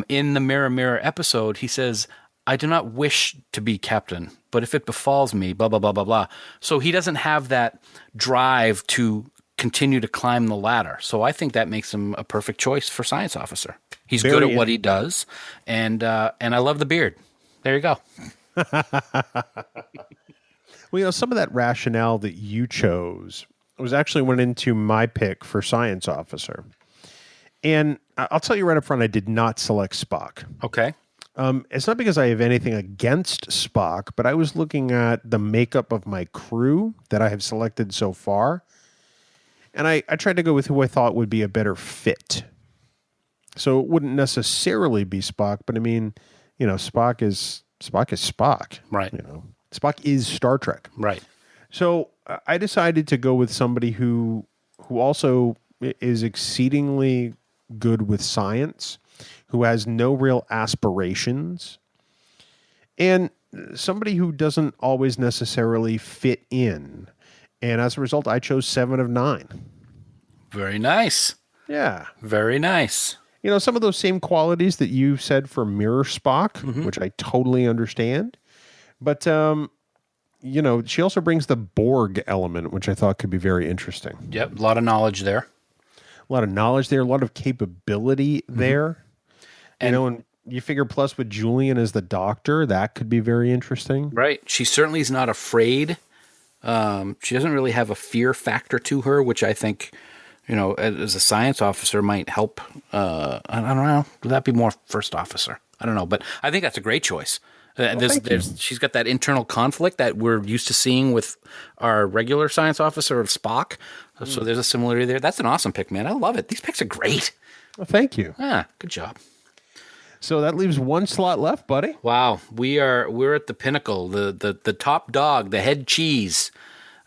in the Mirror Mirror episode, he says, I do not wish to be captain, but if it befalls me, blah, blah, blah, blah, blah. So he doesn't have that drive to continue to climb the ladder. So I think that makes him a perfect choice for Science Officer. He's good at what he does, and I love the beard. There you go. Well, some of that rationale that you chose went into my pick for Science Officer. And I'll tell you right up front, I did not select Spock. Okay. It's not because I have anything against Spock, but I was looking at the makeup of my crew that I have selected so far. And I tried to go with who I thought would be a better fit. So it wouldn't necessarily be Spock, but I mean, Spock is Spock. Right. Spock is Star Trek. Right. So I decided to go with somebody who also is exceedingly good with science, who has no real aspirations, and somebody who doesn't always necessarily fit in. And as a result, I chose 7 of 9. Very nice. Yeah. Very nice. Some of those same qualities that you said for Mirror Spock, which I totally understand. But, she also brings the Borg element, which I thought could be very interesting. Yep. A lot of knowledge there. A lot of capability there. And you figure plus with Julian as the doctor, that could be very interesting. Right. She certainly is not afraid. She doesn't really have a fear factor to her, which I think, as a science officer might help. I don't know. Would that be more first officer? I don't know. But I think that's a great choice. She's got that internal conflict that we're used to seeing with our regular science officer of Spock. So there's a similarity there. That's an awesome pick, man. I love it. These picks are great. Well, thank you. Good job. So that leaves 1 slot left, buddy. Wow, we're at the pinnacle, the top dog, the head cheese.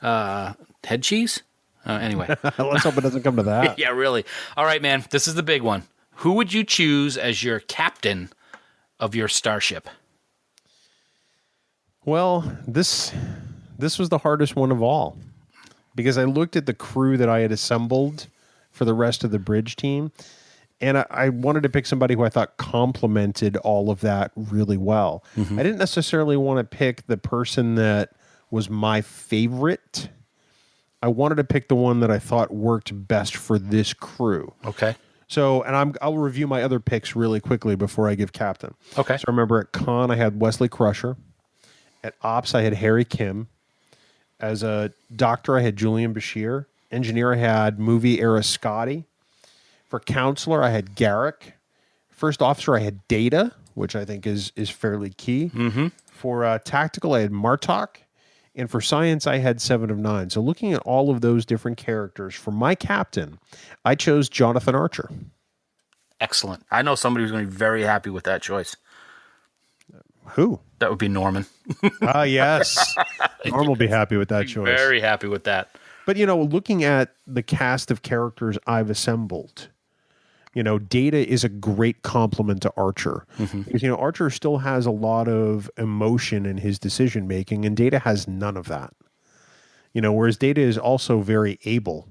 Head cheese? Anyway. Let's hope it doesn't come to that. Yeah, really. All right, man, this is the big one. Who would you choose as your captain of your starship? Well, this was the hardest one of all, because I looked at the crew that I had assembled for the rest of the bridge team, and I wanted to pick somebody who I thought complemented all of that really well. Mm-hmm. I didn't necessarily want to pick the person that was my favorite. I wanted to pick the one that I thought worked best for this crew. Okay. So, and I'll review my other picks really quickly before I give captain. Okay. So remember at Con, I had Wesley Crusher. At Ops, I had Harry Kim. As a doctor, I had Julian Bashir. Engineer, I had movie era Scotty. For counselor, I had Garrick. First officer, I had Data, which I think is fairly key. Mm-hmm. For tactical, I had Martok. And for science, I had 7 of 9. So looking at all of those different characters, for my captain, I chose Jonathan Archer. Excellent. I know somebody who's going to be very happy with that choice. Who? That would be Norman. Ah, yes. Norm will be happy with that choice. Very happy with that. But, looking at the cast of characters I've assembled, Data is a great complement to Archer. Mm-hmm. Because, Archer still has a lot of emotion in his decision making, and Data has none of that. Whereas Data is also very able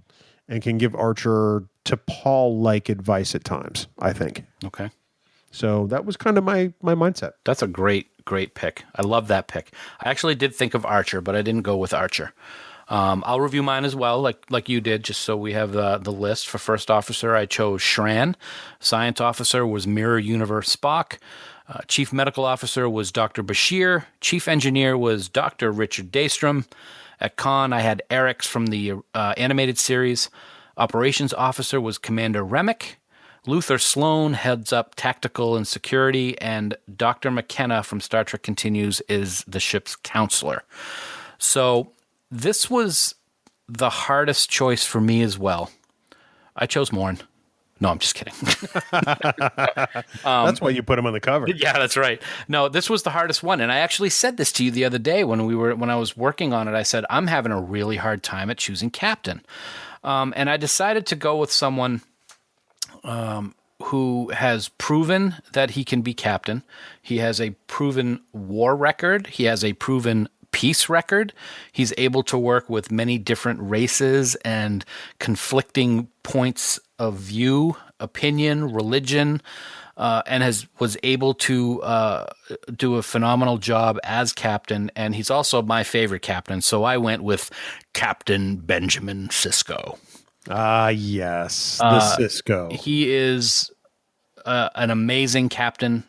and can give Archer to Paul-like advice at times, I think. Okay. So that was kind of my mindset. That's a great pick. I love that pick. I actually did think of Archer, but I didn't go with Archer. I'll review mine as well, like you did, just so we have the list. For first officer, I chose Shran. Science officer was Mirror Universe Spock. Chief medical officer was Dr. Bashir. Chief engineer was Dr. Richard Daystrom. At Con, I had Eric's from the animated series. Operations officer was Commander Remick. Luther Sloan heads up tactical and security, and Dr. McKenna from Star Trek Continues is the ship's counselor. So this was the hardest choice for me as well. I chose Morn. No, I'm just kidding. That's why you put him on the cover. Yeah, that's right. No, this was the hardest one, and I actually said this to you the other day when I was working on it. I said I'm having a really hard time at choosing captain, and I decided to go with someone who has proven that he can be captain. He has a proven war record. He has a proven peace record. He's able to work with many different races and conflicting points of view, opinion, religion, and was able to do a phenomenal job as captain. And he's also my favorite captain. So I went with Captain Benjamin Sisko. Ah, yes. The Sisko. He is an amazing captain.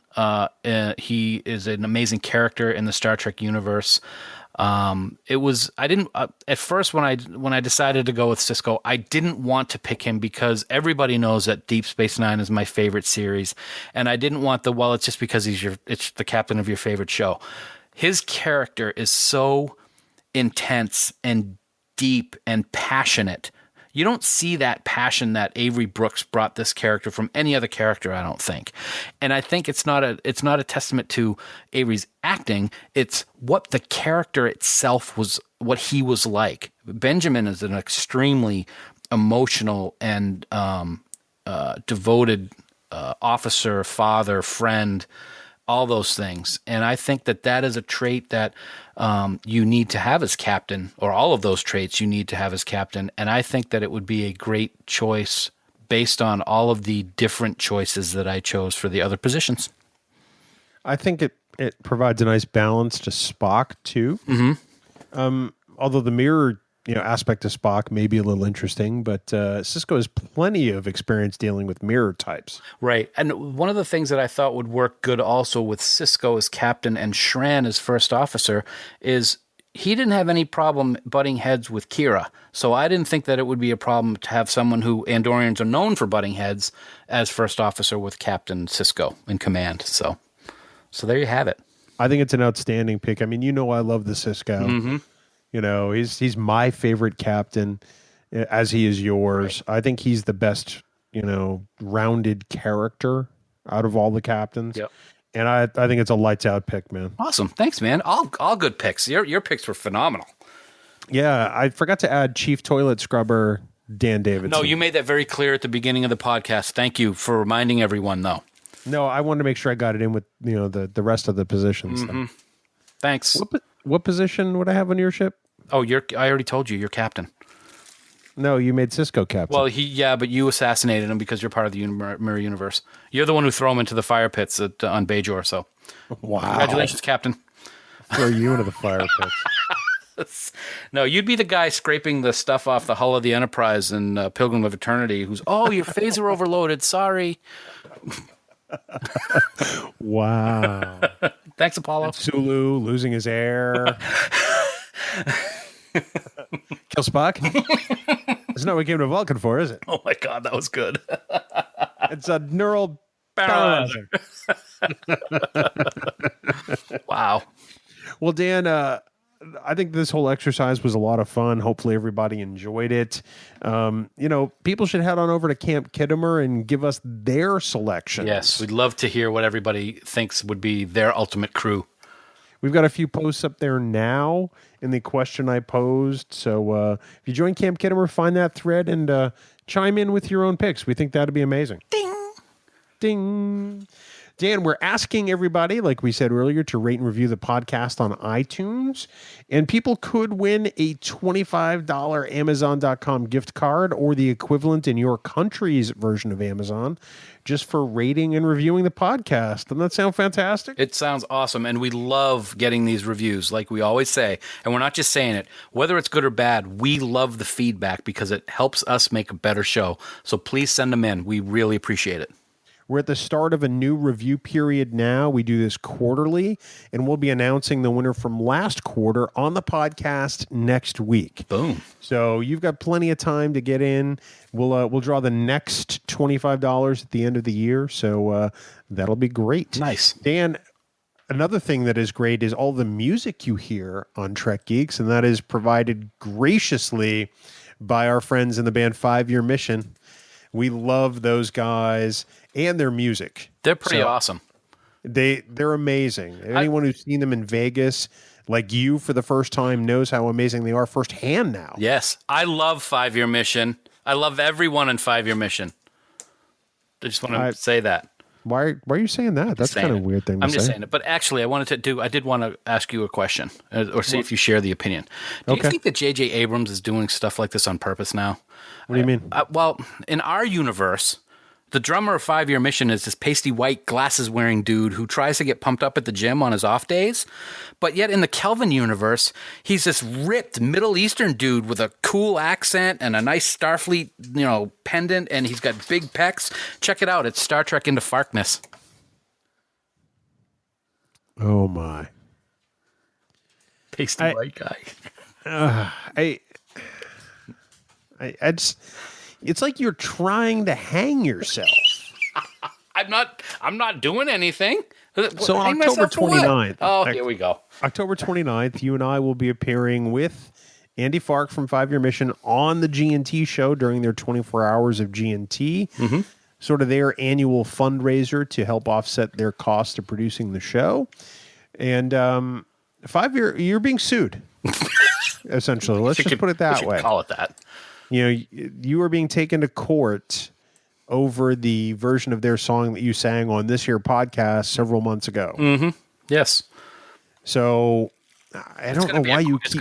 He is an amazing character in the Star Trek universe. At first when I decided to go with Sisko, I didn't want to pick him because everybody knows that Deep Space Nine is my favorite series. And I didn't want it's just because it's the captain of your favorite show. His character is so intense and deep and passionate. You don't see that passion that Avery Brooks brought this character from any other character, I don't think. And I think it's not a testament to Avery's acting. It's what the character itself was, what he was like. Benjamin is an extremely emotional and devoted officer, father, friend, all those things. And I think that is a trait that you need to have as captain, or all of those traits you need to have as captain. And I think that it would be a great choice based on all of the different choices that I chose for the other positions. I think it provides a nice balance to Spock too. Mm-hmm. Although the mirror aspect of Spock may be a little interesting, but Sisko has plenty of experience dealing with mirror types. Right. And one of the things that I thought would work good also with Sisko as captain and Shran as first officer is he didn't have any problem butting heads with Kira. So I didn't think that it would be a problem to have someone who Andorians are known for butting heads as first officer with Captain Sisko in command. So there you have it. I think it's an outstanding pick. I mean, I love the Sisko. Mm-hmm. He's my favorite captain, as he is yours. Right. I think he's the best, rounded character out of all the captains. Yep. And I think it's a lights out pick, man. Awesome. Thanks, man. All good picks. Your picks were phenomenal. Yeah, I forgot to add Chief Toilet Scrubber Dan Davidson. No, you made that very clear at the beginning of the podcast. Thank you for reminding everyone, though. No, I wanted to make sure I got it in with the rest of the positions. Mm-hmm. Thanks. What position would I have on your ship? Oh, I already told you, you're captain. No, you made Sisko captain. Well, but you assassinated him because you're part of the Mirror Universe. You're the one who threw him into the fire pits on Bajor, so. Wow. Congratulations, Captain. Throw you into the fire pits. No, you'd be the guy scraping the stuff off the hull of the Enterprise in Pilgrim of Eternity who's, oh, your phaser overloaded. Sorry. Wow. Thanks, Apollo. Sulu losing his air. Kill Spock. That's not what we came to Vulcan for, is it? Oh, my God, that was good. It's a neural paralyzer. Wow. Well, Dan, I think this whole exercise was a lot of fun. Hopefully everybody enjoyed it. People should head on over to Camp Kittimer and give us their selections. Yes, we'd love to hear what everybody thinks would be their ultimate crew. We've got a few posts up there now in the question I posed. So if you join Camp Kittimer, find that thread and chime in with your own picks. We think that'd be amazing. Ding. Ding. Dan, we're asking everybody, like we said earlier, to rate and review the podcast on iTunes. And people could win a $25 Amazon.com gift card or the equivalent in your country's version of Amazon just for rating and reviewing the podcast. Doesn't that sound fantastic? It sounds awesome. And we love getting these reviews, like we always say. And we're not just saying it. Whether it's good or bad, we love the feedback because it helps us make a better show. So please send them in. We really appreciate it. We're at the start of a new review period now. We do this quarterly, and we'll be announcing the winner from last quarter on the podcast next week. Boom. So you've got plenty of time to get in. We'll draw the next $25 at the end of the year, so that'll be great. Nice. Dan, another thing that is great is all the music you hear on Trek Geeks, and that is provided graciously by our friends in the band 5 Year Mission. We love those guys and their music. They're pretty awesome. They're amazing. Anyone who's seen them in Vegas, like you for the first time, knows how amazing they are firsthand now. Yes. I love 5 Year Mission. I love everyone in 5 Year Mission. I just want to say that. Why are you saying that? That's kind of a weird thing to say. I'm just saying it. But actually, I did want to ask you a question or see if you share the opinion. Do you think that J.J. Abrams is doing stuff like this on purpose now? What do you mean? Well, in our universe, the drummer of 5 Year Mission is this pasty white glasses-wearing dude who tries to get pumped up at the gym on his off days. But yet in the Kelvin universe, he's this ripped Middle Eastern dude with a cool accent and a nice Starfleet, pendant, and he's got big pecs. Check it out. It's Star Trek Into Farkness. Oh, my. Pasty white guy. I just, it's like you're trying to hang yourself. I'm not doing anything. So on October 29th. Oh, here we go. October 29th, you and I will be appearing with Andy Fark from 5 Year Mission on the G&T show during their 24 hours of G&T. Mm-hmm. Sort of their annual fundraiser to help offset their cost of producing the show. And 5 Year, you're being sued, essentially. Let's just put it that way. Call it that. You are being taken to court over the version of their song that you sang on this here podcast several months ago. Mm-hmm. Yes. So I don't know why you keep...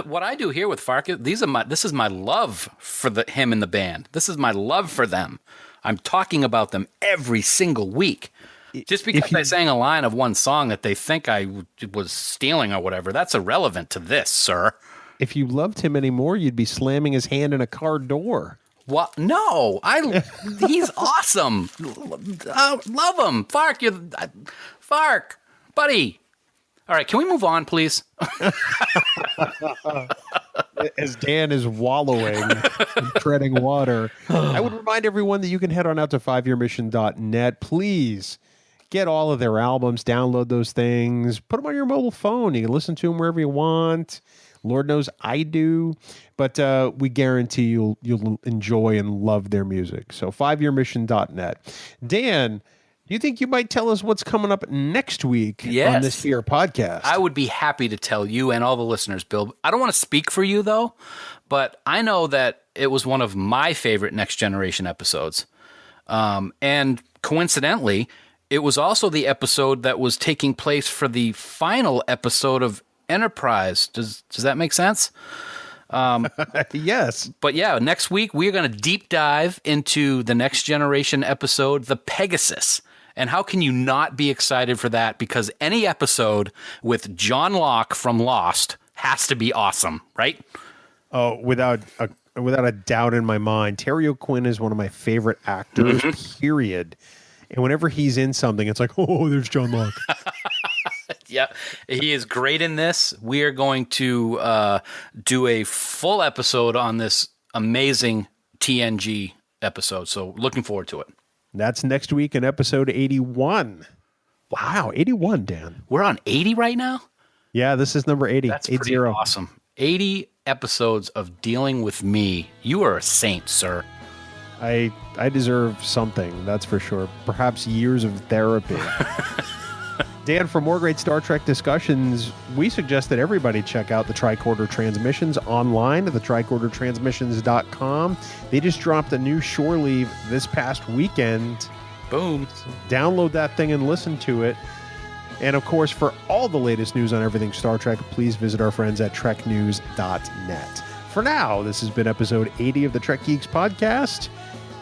what I do here with Fark. This is my love for him and the band. This is my love for them. I'm talking about them every single week. Just because I sang a line of one song that they think I was stealing or whatever, that's irrelevant to this, sir. If you loved him anymore, you'd be slamming his hand in a car door. What? No, he's awesome. Love him. Fark, Fark, buddy. All right, can we move on, please? As Dan is wallowing, treading water, I would remind everyone that you can head on out to 5yearmission.net. Please get all of their albums, download those things, put them on your mobile phone. You can listen to them wherever you want. Lord knows I do, but we guarantee you'll enjoy and love their music. So 5yearmission.net. Dan, do you think you might tell us what's coming up next week on this here podcast? I would be happy to tell you and all the listeners, Bill. I don't want to speak for you, though, but I know that it was one of my favorite Next Generation episodes. And coincidentally, it was also the episode that was taking place for the final episode of Enterprise. Does that make sense? Yes. But yeah, next week we're going to deep dive into the Next Generation episode, The Pegasus. And how can you not be excited for that? Because any episode with John Locke from Lost has to be awesome, right? Oh, without a doubt in my mind, Terry O'Quinn is one of my favorite actors, period. And whenever he's in something, it's like, oh, there's John Locke. Yeah, he is great in this. We are going to do a full episode on this amazing TNG episode. So looking forward to it. That's next week in episode 81. Wow, 81, Dan. We're on 80 right now? Yeah, this is number 80. That's pretty awesome. 80 episodes of dealing with me. You are a saint, sir. I deserve something, that's for sure. Perhaps years of therapy. Dan, for more great Star Trek discussions, we suggest that everybody check out the Tricorder Transmissions online at thetricordertransmissions.com. They just dropped a new shore leave this past weekend. Boom. Download that thing and listen to it. And of course, for all the latest news on everything Star Trek, please visit our friends at treknews.net. For now, this has been episode 80 of the Trek Geeks podcast.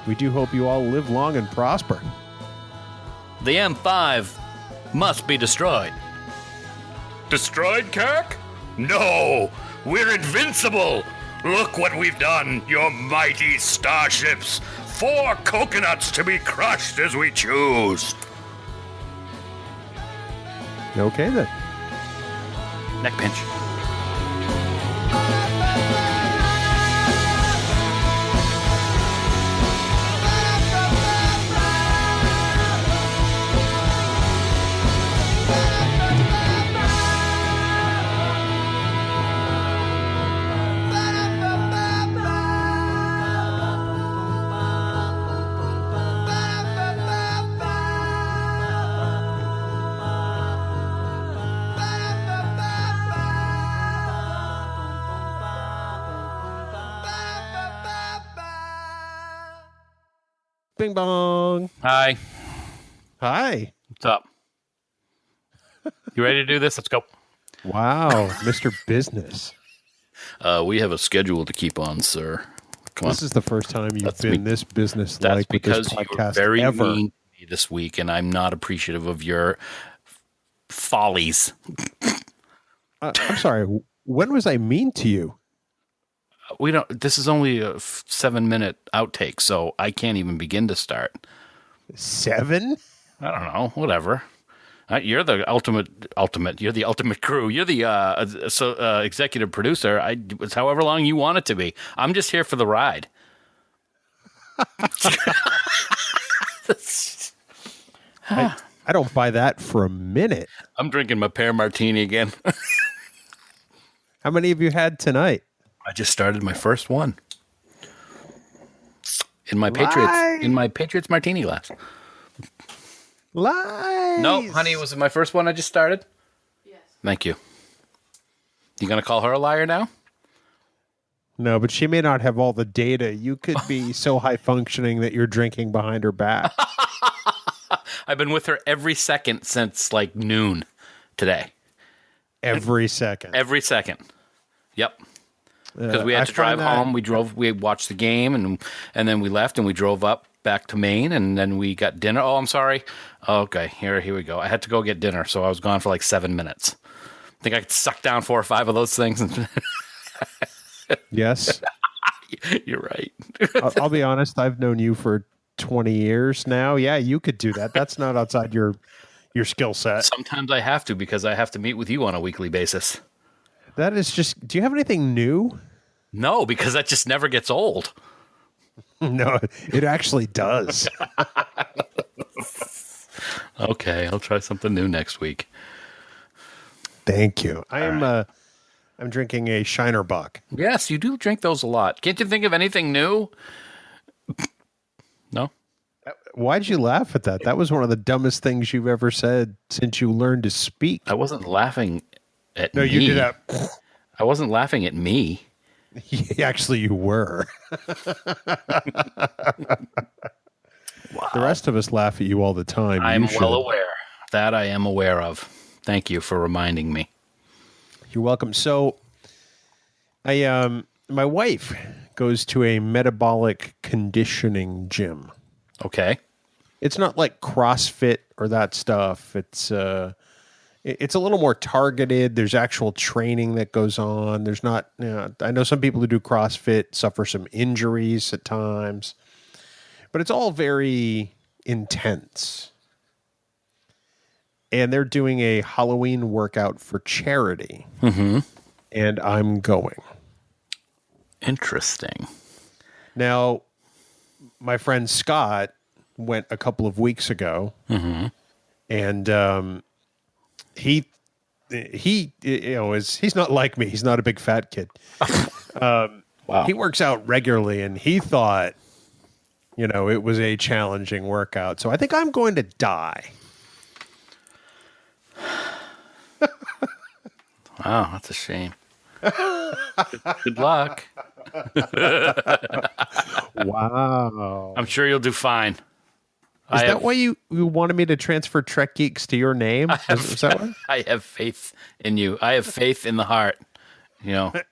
We do hope you all live long and prosper. The M5 must be destroyed. Destroyed, Kirk? No! We're invincible! Look what we've done, your mighty starships! 4 coconuts to be crushed as we choose! Okay, then. Neck pinch. Bing bong. Hi. Hi. What's up? You ready to do this? Let's go. Wow, Mr. Business. We have a schedule to keep on, sir. Come on. This is the first time you've been this business-like That's with because this you were podcast very ever. mean to me this week, and I'm not appreciative of your follies. I'm sorry. When was I mean to you? We don't. This is only a 7-minute outtake, so I can't even begin to start. 7? I don't know. Whatever. You're the ultimate. You're the ultimate crew. You're the executive producer. It's however long you want it to be. I'm just here for the ride. I don't buy that for a minute. I'm drinking my pear martini again. How many have you had tonight? I just started my first one in my Patriots martini glass. Lies. No, honey, it was my first one I just started. Yes. Thank you. You gonna call her a liar now? No, but she may not have all the data. You could be so high functioning that you're drinking behind her back. I've been with her every second since like noon today. Every second. Every second. Yep. Because we had to drive home. We watched the game, and then we left, and we drove up back to Maine, and then we got dinner. Oh, I'm sorry. Okay, here we go. I had to go get dinner, so I was gone for like 7 minutes. I think I could suck down 4 or 5 of those things. Yes. You're right. I'll be honest. I've known you for 20 years now. Yeah, you could do that. That's not outside your skill set. Sometimes I have to because I have to meet with you on a weekly basis. That is just. Do you have anything new? No, because that just never gets old. No, it actually does. Okay, I'll try something new next week. Thank you. I'm drinking a Shiner Bock. Yes, you do drink those a lot. Can't you think of anything new? No? Why'd you laugh at that? That was one of the dumbest things you've ever said since you learned to speak. I wasn't laughing at me. No, you did that. I wasn't laughing at me. Actually, you were. Wow. The rest of us laugh at you all the time. I'm well aware. That I am aware of. Thank you for reminding me. You're welcome. So, my wife goes to a metabolic conditioning gym. Okay. It's not like CrossFit or that stuff. It's it's a little more targeted. There's actual training that goes on. There's not, I know some people who do CrossFit suffer some injuries at times, but it's all very intense. And they're doing a Halloween workout for charity. Mm-hmm. And I'm going. Interesting. Now, my friend Scott went a couple of weeks ago. Mm-hmm. And he he's not like me. He's not a big fat kid. Wow. He works out regularly, and he thought, it was a challenging workout. So I think I'm going to die. Wow, that's a shame. Good luck. Wow. I'm sure you'll do fine. Is that why you wanted me to transfer Trek Geeks to your name? Is that why? I have faith in you. I have faith in the heart. I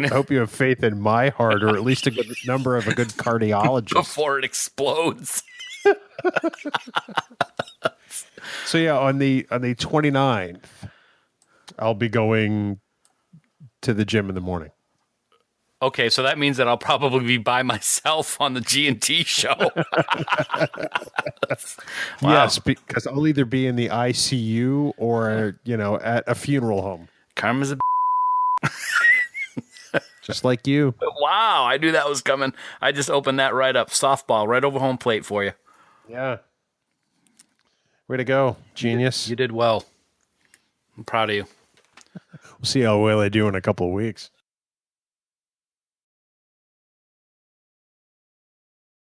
hope you have faith in my heart, or at least a good number of a good cardiologist. Before it explodes. So yeah, on the 29th, I'll be going to the gym in the morning. Okay, so that means that I'll probably be by myself on the G&T show. Wow. Yes, because I'll either be in the ICU or, at a funeral home. Karma's a Just like you. Wow, I knew that was coming. I just opened that right up. Softball, right over home plate for you. Yeah. Way to go, genius. You did well. I'm proud of you. We'll see how well I do in a couple of weeks.